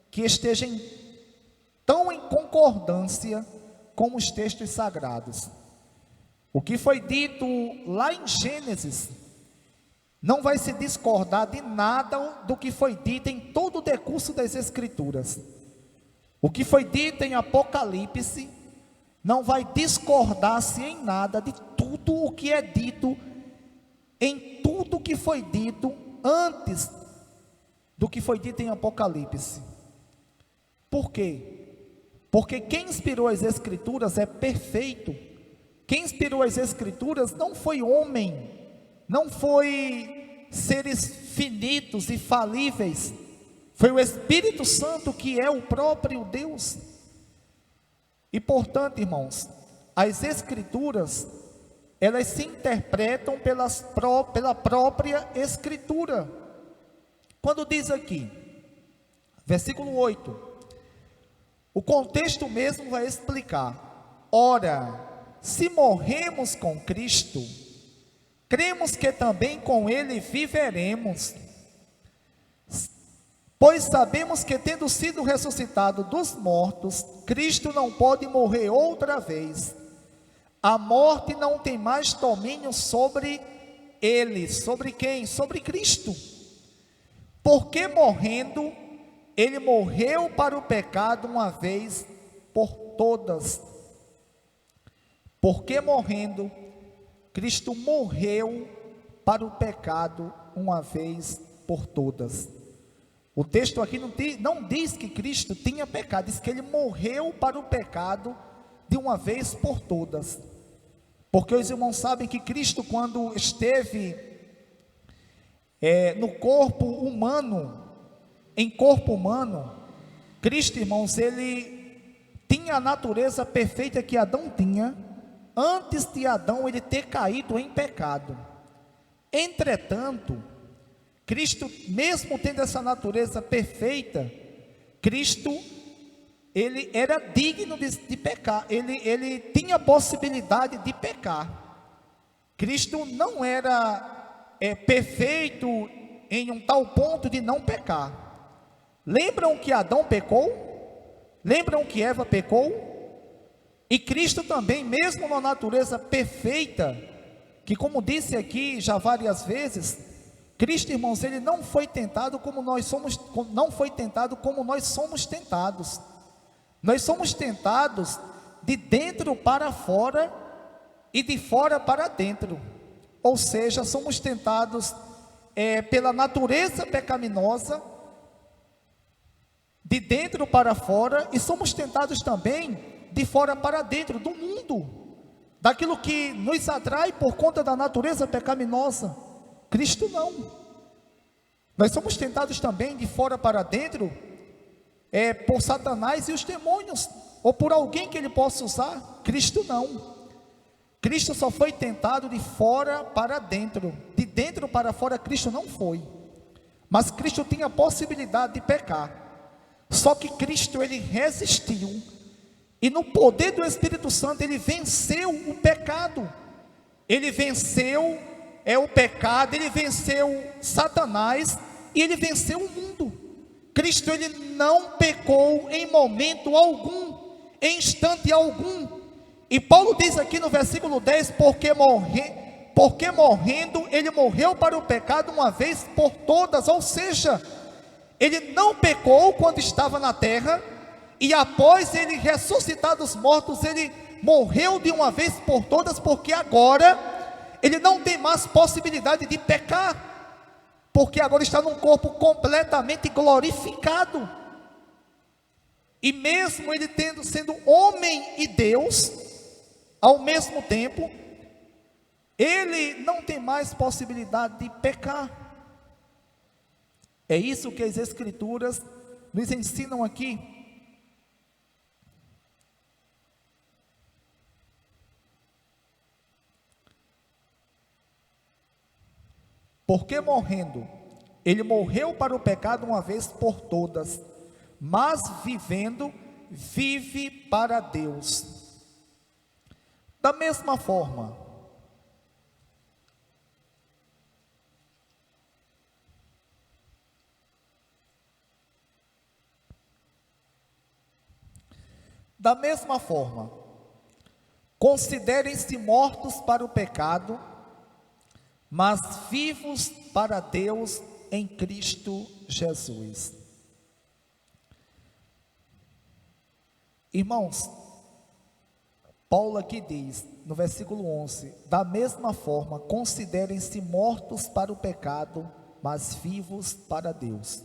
Speaker 1: que esteja tão em concordância com os textos sagrados. O que foi dito lá em Gênesis não vai se discordar de nada do que foi dito em todo o decurso das Escrituras. O que foi dito em Apocalipse não vai discordar-se em nada de tudo o que é dito, em tudo o que foi dito antes do que foi dito em Apocalipse. Por quê? Porque quem inspirou as Escrituras é perfeito. Quem inspirou as Escrituras não foi homem, não foi seres finitos e falíveis, foi o Espírito Santo, que é o próprio Deus. E portanto, irmãos, as Escrituras, elas se interpretam pela própria Escritura. Quando diz aqui, versículo 8, o contexto mesmo vai explicar: ora, se morremos com Cristo, cremos que também com Ele viveremos, pois sabemos que tendo sido ressuscitado dos mortos, Cristo não pode morrer outra vez. A morte não tem mais domínio sobre Ele. Sobre quem? Sobre Cristo. Porque morrendo, Ele morreu para o pecado uma vez por todas. Porque morrendo, Cristo morreu para o pecado uma vez por todas. O texto aqui não diz que Cristo tinha pecado, diz que Ele morreu para o pecado de uma vez por todas. Porque os irmãos sabem que Cristo, quando esteve no corpo humano, em corpo humano, Cristo, irmãos, ele tinha a natureza perfeita que Adão tinha, antes de Adão ele ter caído em pecado. Entretanto, Cristo, mesmo tendo essa natureza perfeita, Cristo, ele era digno de pecar, ele tinha possibilidade de pecar. Cristo não era perfeito em um tal ponto de não pecar. Lembram que Adão pecou? Lembram que Eva pecou? E Cristo também, mesmo na natureza perfeita, que como disse aqui já várias vezes, Cristo, irmãos, ele não foi tentado como nós somos, não foi tentado como nós somos tentados. Nós somos tentados de dentro para fora e de fora para dentro. Ou seja, somos tentados pela natureza pecaminosa, de dentro para fora, e somos tentados também de fora para dentro, do mundo, daquilo que nos atrai por conta da natureza pecaminosa. Cristo não. Nós somos tentados também de fora para dentro, por Satanás e os demônios, ou por alguém que ele possa usar. Cristo não. Cristo só foi tentado de fora para dentro, de dentro para fora Cristo não foi. Mas Cristo tinha a possibilidade de pecar. Só que Cristo, ele resistiu, e no poder do Espírito Santo, ele venceu o pecado, ele venceu o pecado, ele venceu Satanás, e ele venceu o mundo. Cristo, ele não pecou em momento algum, em instante algum. E Paulo diz aqui no versículo 10, porque morrendo, ele morreu para o pecado uma vez por todas, ou seja, ele não pecou quando estava na terra, e após ele ressuscitar dos mortos, ele morreu de uma vez por todas, porque agora ele não tem mais possibilidade de pecar, porque agora está num corpo completamente glorificado. E mesmo ele sendo homem e Deus, ao mesmo tempo, ele não tem mais possibilidade de pecar. É isso que as Escrituras nos ensinam aqui. Porque morrendo, ele morreu para o pecado uma vez por todas, mas vivendo, vive para Deus. Da mesma forma, considerem-se mortos para o pecado, mas vivos para Deus em Cristo Jesus. Irmãos, Paulo aqui diz, no versículo 11, da mesma forma, considerem-se mortos para o pecado, mas vivos para Deus.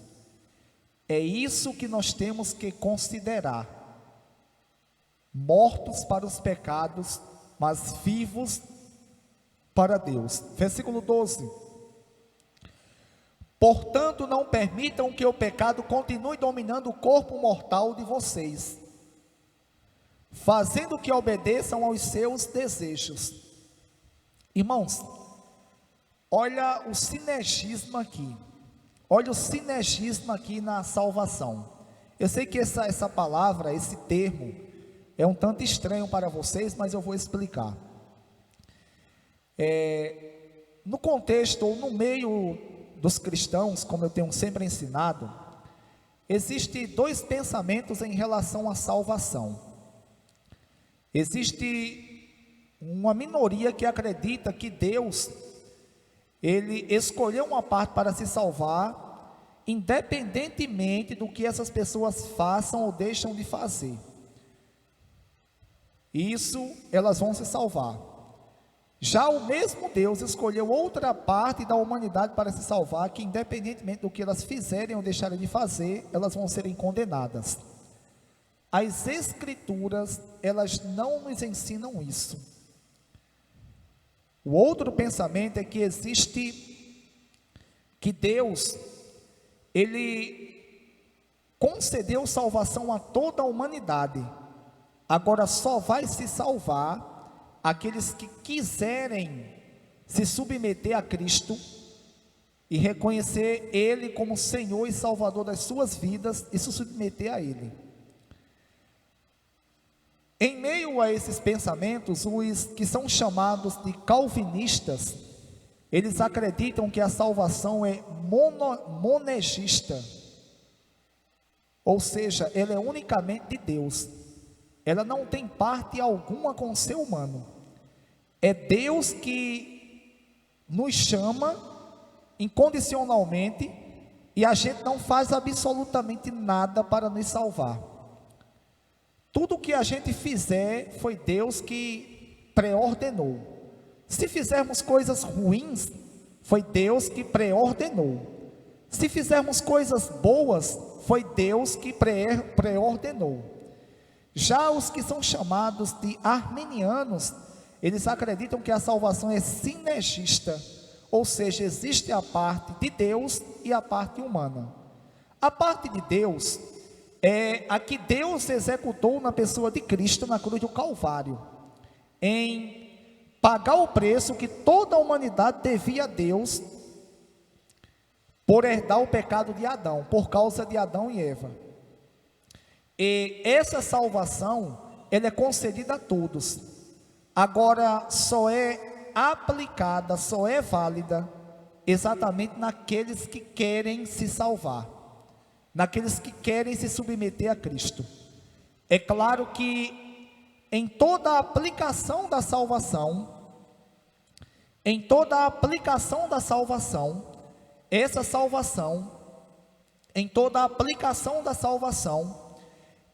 Speaker 1: É isso que nós temos que considerar. Mortos para os pecados, mas vivos para Deus. Versículo 12. Portanto, não permitam que o pecado continue dominando o corpo mortal de vocês, fazendo que obedeçam aos seus desejos. Irmãos, olha o sinergismo aqui. Olha o sinergismo aqui na salvação. Eu sei que essa palavra, esse termo, é um tanto estranho para vocês, mas eu vou explicar. No contexto ou no meio dos cristãos, como eu tenho sempre ensinado, existem dois pensamentos em relação à salvação. Existe uma minoria que acredita que Deus, ele escolheu uma parte para se salvar, independentemente do que essas pessoas façam ou deixam de fazer. Isso, elas vão se salvar. Já o mesmo Deus escolheu outra parte da humanidade para se salvar, que independentemente do que elas fizerem ou deixarem de fazer, elas vão serem condenadas. As Escrituras, elas não nos ensinam isso. O outro pensamento é que Deus, Ele concedeu salvação a toda a humanidade. Agora só vai se salvar aqueles que quiserem se submeter a Cristo e reconhecer Ele como Senhor e Salvador das suas vidas e se submeter a Ele. Em meio a esses pensamentos, os que são chamados de calvinistas, eles acreditam que a salvação é monergista, ou seja, ela é unicamente de Deus, ela não tem parte alguma com o ser humano. É Deus que nos chama incondicionalmente e a gente não faz absolutamente nada para nos salvar. Tudo que a gente fizer foi Deus que preordenou. Se fizermos coisas ruins, foi Deus que preordenou. Se fizermos coisas boas, foi Deus que preordenou. Já os que são chamados de arminianos, eles acreditam que a salvação é sinergista, ou seja, existe a parte de Deus e a parte humana. A parte de Deus é a que Deus executou na pessoa de Cristo na cruz do Calvário, em pagar o preço que toda a humanidade devia a Deus por herdar o pecado de Adão, por causa de Adão e Eva. E essa salvação, ela é concedida a todos. Agora, só é aplicada, só é válida exatamente naqueles que querem se salvar, naqueles que querem se submeter a Cristo. É claro que em toda a aplicação da salvação, essa salvação, em toda a aplicação da salvação,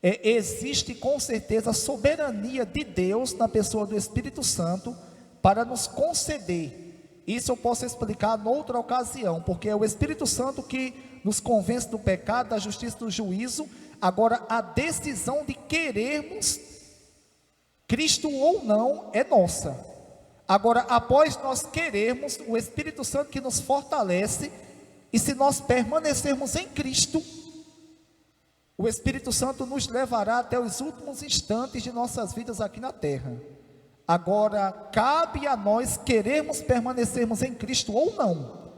Speaker 1: existe com certeza a soberania de Deus na pessoa do Espírito Santo para nos conceder. Isso eu posso explicar noutra ocasião, porque é o Espírito Santo que nos convence do pecado, da justiça e do juízo. Agora, a decisão de querermos Cristo ou não é nossa. Agora, após nós querermos, o Espírito Santo que nos fortalece, e se nós permanecermos em Cristo, o Espírito Santo nos levará até os últimos instantes de nossas vidas aqui na terra. Agora, cabe a nós querermos permanecermos em Cristo ou não.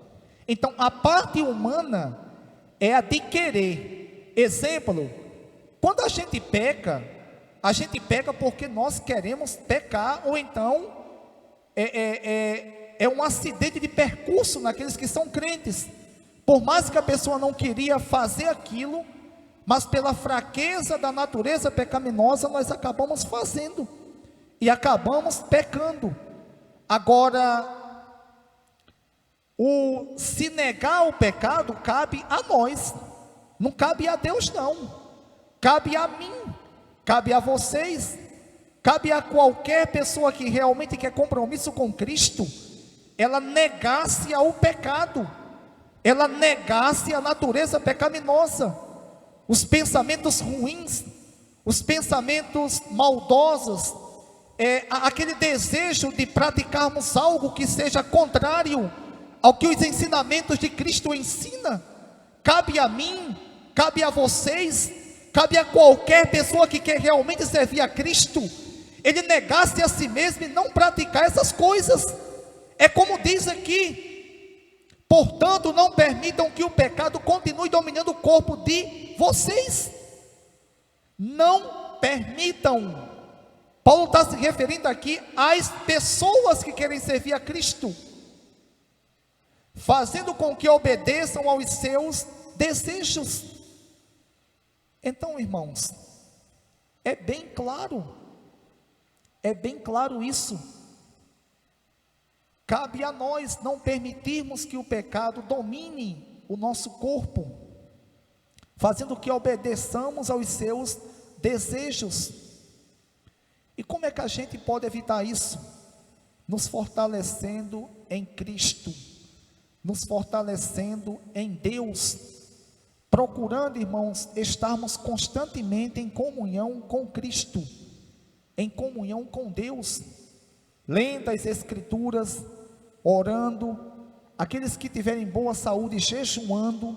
Speaker 1: Então, a parte humana é a de querer. Exemplo, quando a gente peca porque nós queremos pecar, ou então é um acidente de percurso naqueles que são crentes. Por mais que a pessoa não queria fazer aquilo, mas pela fraqueza da natureza pecaminosa, nós acabamos fazendo e acabamos pecando. Agora, se negar o pecado cabe a nós, não cabe a Deus não, cabe a mim, cabe a vocês, cabe a qualquer pessoa que realmente quer compromisso com Cristo, ela negasse ao pecado, ela negasse a natureza pecaminosa, os pensamentos ruins, os pensamentos maldosos, aquele desejo de praticarmos algo que seja contrário ao que os ensinamentos de Cristo ensina. Cabe a mim, cabe a vocês, cabe a qualquer pessoa que quer realmente servir a Cristo, ele negasse a si mesmo e não praticar essas coisas. É como diz aqui: portanto, não permitam que o pecado continue dominando o corpo de vocês. Não permitam. Paulo está se referindo aqui às pessoas que querem servir a Cristo, fazendo com que obedeçam aos seus desejos. Então, irmãos, é bem claro isso. Cabe a nós não permitirmos que o pecado domine o nosso corpo, fazendo que obedeçamos aos seus desejos. E como é que a gente pode evitar isso? Nos fortalecendo em Cristo, nos fortalecendo em Deus, procurando, irmãos, estarmos constantemente em comunhão com Cristo, em comunhão com Deus. lendo as Escrituras, orando, aqueles que tiverem boa saúde, jejuando,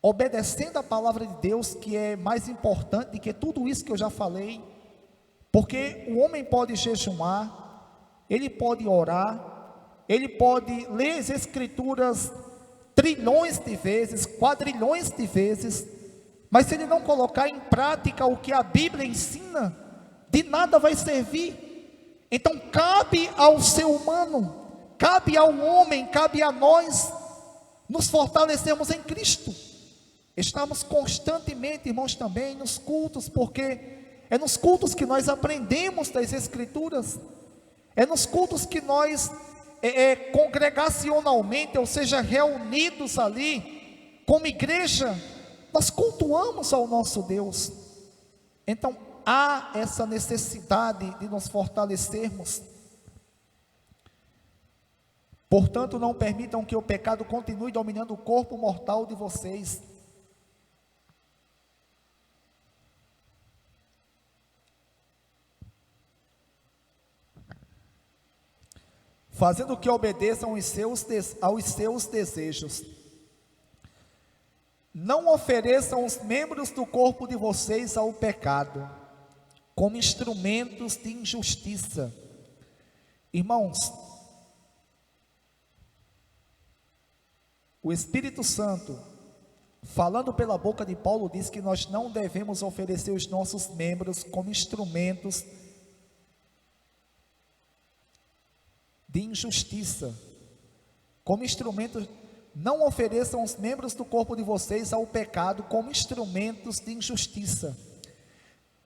Speaker 1: obedecendo a palavra de Deus, que é mais importante do que tudo isso que eu já falei, porque o homem pode jejuar, ele pode orar, ele pode ler as Escrituras trilhões de vezes, quadrilhões de vezes, mas se ele não colocar em prática o que a Bíblia ensina, de nada vai servir. Então cabe ao ser humano, cabe ao homem, cabe a nós, nos fortalecermos em Cristo, estamos constantemente, irmãos, também nos cultos, porque é nos cultos que nós aprendemos das Escrituras, é nos cultos que nós, congregacionalmente, ou seja, reunidos ali, como igreja, nós cultuamos ao nosso Deus. Então, há essa necessidade de nos fortalecermos. Portanto, não permitam que o pecado continue dominando o corpo mortal de vocês. Fazendo que obedeçam aos seus desejos. Não ofereçam os membros do corpo de vocês ao pecado, como instrumentos de injustiça. Irmãos, o Espírito Santo, falando pela boca de Paulo, diz que nós não devemos oferecer os nossos membros como instrumentos de injustiça, como instrumentos. Não ofereçam os membros do corpo de vocês ao pecado como instrumentos de injustiça.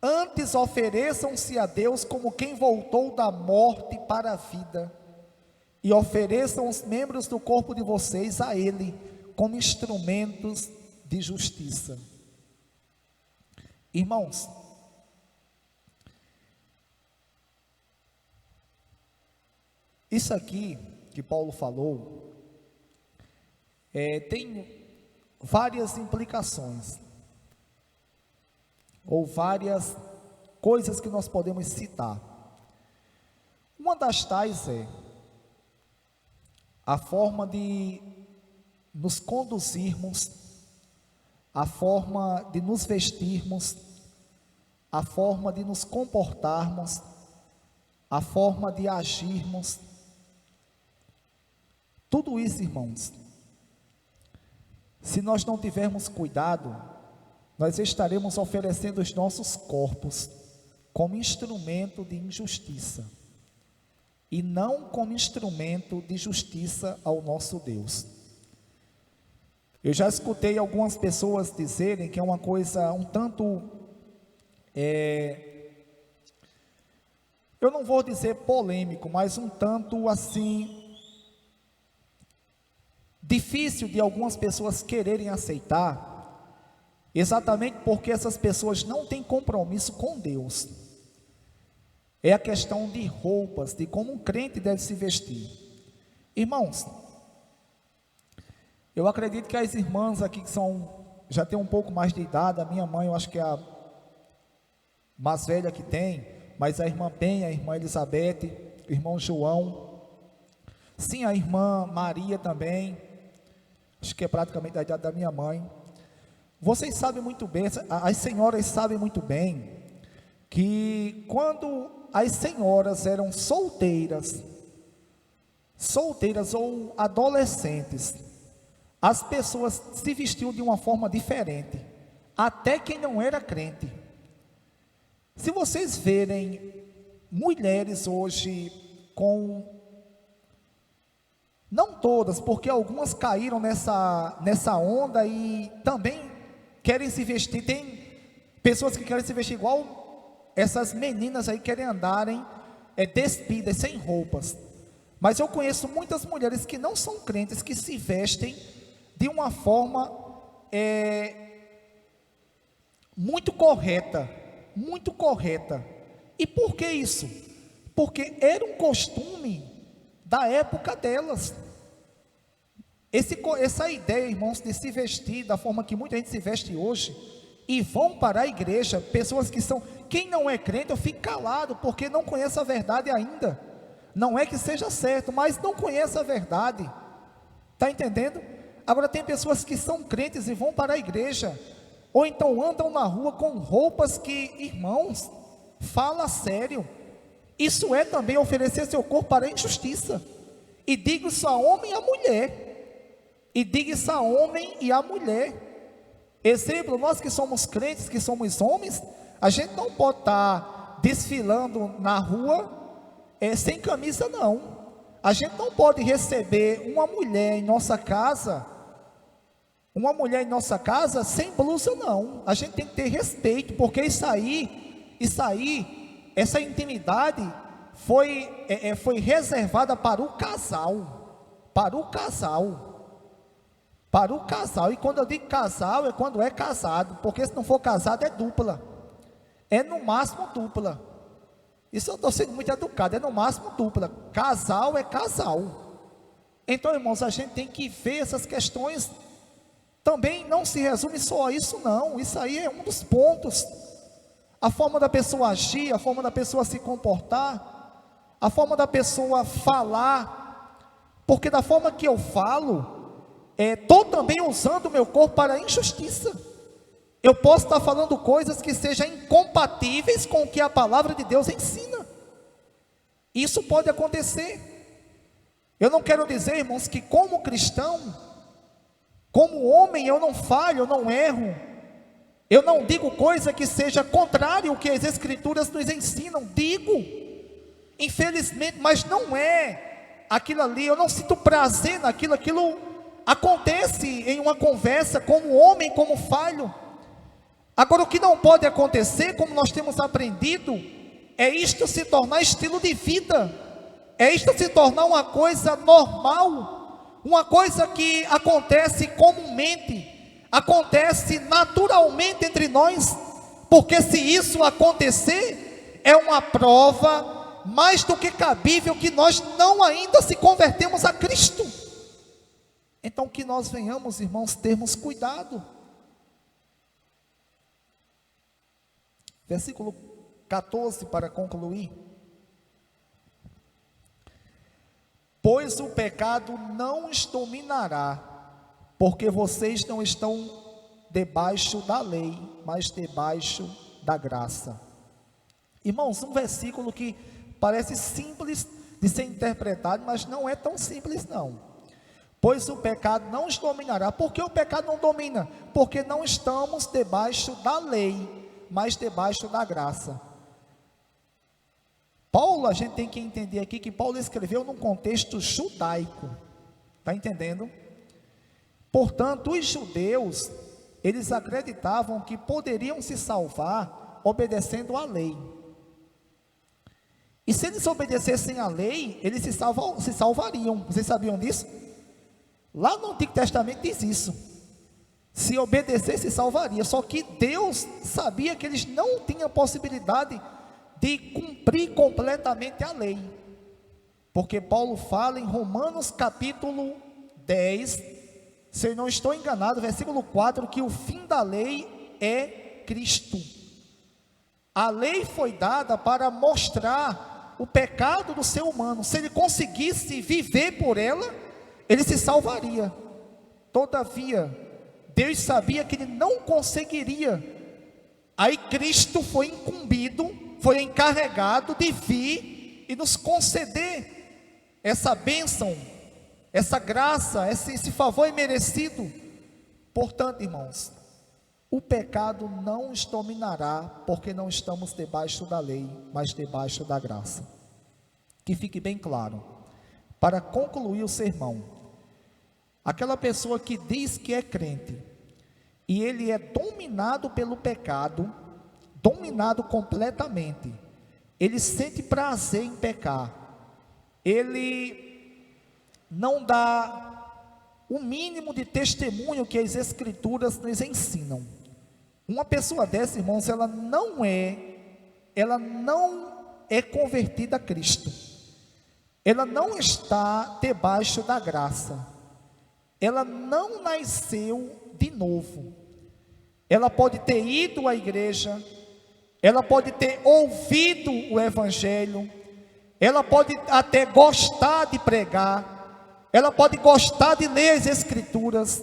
Speaker 1: Antes ofereçam-se a Deus como quem voltou da morte para a vida, e ofereçam os membros do corpo de vocês a Ele como instrumentos de justiça. Irmãos, isso aqui que Paulo falou, tem várias implicações, ou várias coisas que nós podemos citar. Uma das tais é a forma de nos conduzirmos, a forma de nos vestirmos, a forma de nos comportarmos, a forma de agirmos. Tudo isso, irmãos, se nós não tivermos cuidado, nós estaremos oferecendo os nossos corpos como instrumento de injustiça, e não como instrumento de justiça ao nosso Deus. Eu já escutei algumas pessoas dizerem que é uma coisa um tanto, eu não vou dizer polêmico, mas um tanto assim, difícil de algumas pessoas quererem aceitar, exatamente porque essas pessoas não têm compromisso com Deus. É a questão de roupas, de como um crente deve se vestir. Irmãos, eu acredito que as irmãs aqui que já têm um pouco mais de idade, a minha mãe eu acho que é a mais velha que tem, mas a irmã Penha, a irmã Elizabeth, o irmão João, sim, a irmã Maria também, acho que é praticamente da idade da minha mãe. Vocês sabem muito bem, as senhoras sabem muito bem, que quando as senhoras eram solteiras ou adolescentes, as pessoas se vestiam de uma forma diferente, até quem não era crente. Se vocês verem mulheres hoje não todas, porque algumas caíram nessa onda e também querem se vestir. Tem pessoas que querem se vestir igual essas meninas aí, querem andarem despidas, sem roupas. Mas eu conheço muitas mulheres que não são crentes, que se vestem de uma forma muito correta. E por que isso? Porque era um costume da época delas. Essa ideia, irmãos, de se vestir da forma que muita gente se veste hoje, e vão para a igreja, pessoas quem não é crente, eu fico calado, porque não conhece a verdade ainda. Não é que seja certo, mas não conhece a verdade. Está entendendo? Agora tem pessoas que são crentes e vão para a igreja, ou então andam na rua com roupas que, irmãos, fala sério. Isso é também oferecer seu corpo para a injustiça. E diga isso a homem e a mulher. E diga isso a homem e a mulher. Exemplo, nós que somos crentes, que somos homens, a gente não pode estar desfilando na rua sem camisa, não. A gente não pode receber uma mulher em nossa casa sem blusa, não. A gente tem que ter respeito, porque essa intimidade foi reservada para o casal. E quando eu digo casal, é quando é casado, porque se não for casado é dupla. É no máximo dupla. Isso eu estou sendo muito educado, é no máximo dupla. Casal é casal. Então, irmãos, a gente tem que ver essas questões. Também não se resume só a isso, não. Isso aí é um dos pontos. A forma da pessoa agir, a forma da pessoa se comportar, a forma da pessoa falar. Porque da forma que eu falo, estou também usando o meu corpo para a injustiça. Eu posso estar falando coisas que sejam incompatíveis com o que a palavra de Deus ensina. Isso pode acontecer. Eu não quero dizer, irmãos, que como cristão, como homem, eu não falho, eu não erro. Eu não digo coisa que seja contrário ao que as Escrituras nos ensinam. Digo, infelizmente, mas não é aquilo ali. Eu não sinto prazer naquilo. Aquilo acontece em uma conversa, como homem, como falho. Agora, o que não pode acontecer, como nós temos aprendido, é isto se tornar estilo de vida, é isto se tornar uma coisa normal, uma coisa que acontece comumente, acontece naturalmente entre nós, porque se isso acontecer, é uma prova mais do que cabível que nós não ainda se convertemos a Cristo. Então que nós venhamos, irmãos, termos cuidado. Versículo 14 para concluir. Pois o pecado não os dominará, porque vocês não estão debaixo da lei, mas debaixo da graça. Irmãos, um versículo que parece simples de ser interpretado, mas não é tão simples não. Pois o pecado não os dominará. Por que o pecado não domina? Porque não estamos debaixo da lei, mas debaixo da graça. Paulo, a gente tem que entender aqui que Paulo escreveu num contexto judaico, está entendendo? Portanto, os judeus, eles acreditavam que poderiam se salvar obedecendo à lei. E se eles obedecessem à lei, eles se salvariam. Vocês sabiam disso? Lá no Antigo Testamento diz isso. Se obedecer, se salvaria. Só que Deus sabia que eles não tinham possibilidade de cumprir completamente a lei. Porque Paulo fala em Romanos capítulo 10, se eu não estou enganado, versículo 4, que o fim da lei é Cristo. A lei foi dada para mostrar o pecado do ser humano. Se ele conseguisse viver por ela, ele se salvaria. Todavia, Deus sabia que ele não conseguiria. Aí Cristo foi incumbido, foi encarregado de vir e nos conceder essa bênção, essa graça, esse favor imerecido. Portanto, irmãos, o pecado não os dominará, porque não estamos debaixo da lei, mas debaixo da graça. Que fique bem claro. Para concluir o sermão, aquela pessoa que diz que é crente, e ele é dominado pelo pecado, dominado completamente, ele sente prazer em pecar, ele não dá o mínimo de testemunho que as Escrituras nos ensinam. Uma pessoa dessa, irmãos, ela não é convertida a Cristo, ela não está debaixo da graça, ela não nasceu de novo. Ela pode ter ido à igreja, ela pode ter ouvido o Evangelho, ela pode até gostar de pregar, ela pode gostar de ler as Escrituras,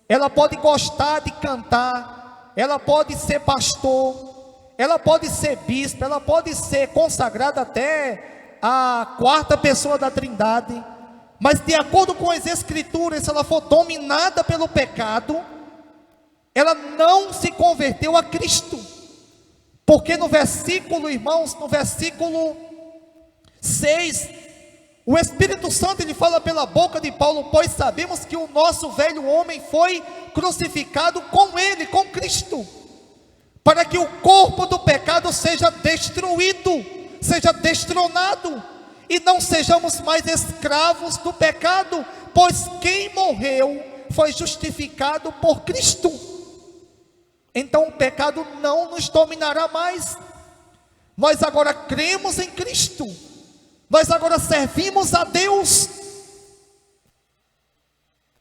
Speaker 1: ela pode gostar de cantar, ela pode ser pastor, ela pode ser bispo, ela pode ser consagrada até a quarta pessoa da Trindade, mas de acordo com as Escrituras, se ela for dominada pelo pecado, ela não se converteu a Cristo. Porque no versículo, irmãos, no versículo 6, o Espírito Santo ele fala pela boca de Paulo: pois sabemos que o nosso velho homem foi crucificado com ele, com Cristo, para que o corpo do pecado seja destruído, seja destronado, e não sejamos mais escravos do pecado, pois quem morreu foi justificado por Cristo. Então o pecado não nos dominará mais. Nós agora cremos em Cristo, nós agora servimos a Deus,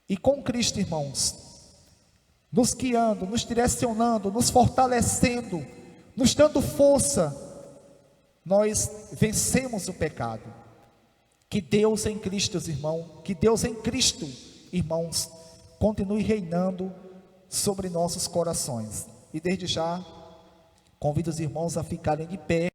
Speaker 1: e com Cristo, irmãos, nos guiando, nos direcionando, nos fortalecendo, nos dando força, nós vencemos o pecado. Que Deus em Cristo, irmãos, que Deus em Cristo, irmãos, continue reinando sobre nossos corações. E desde já, convido os irmãos a ficarem de pé.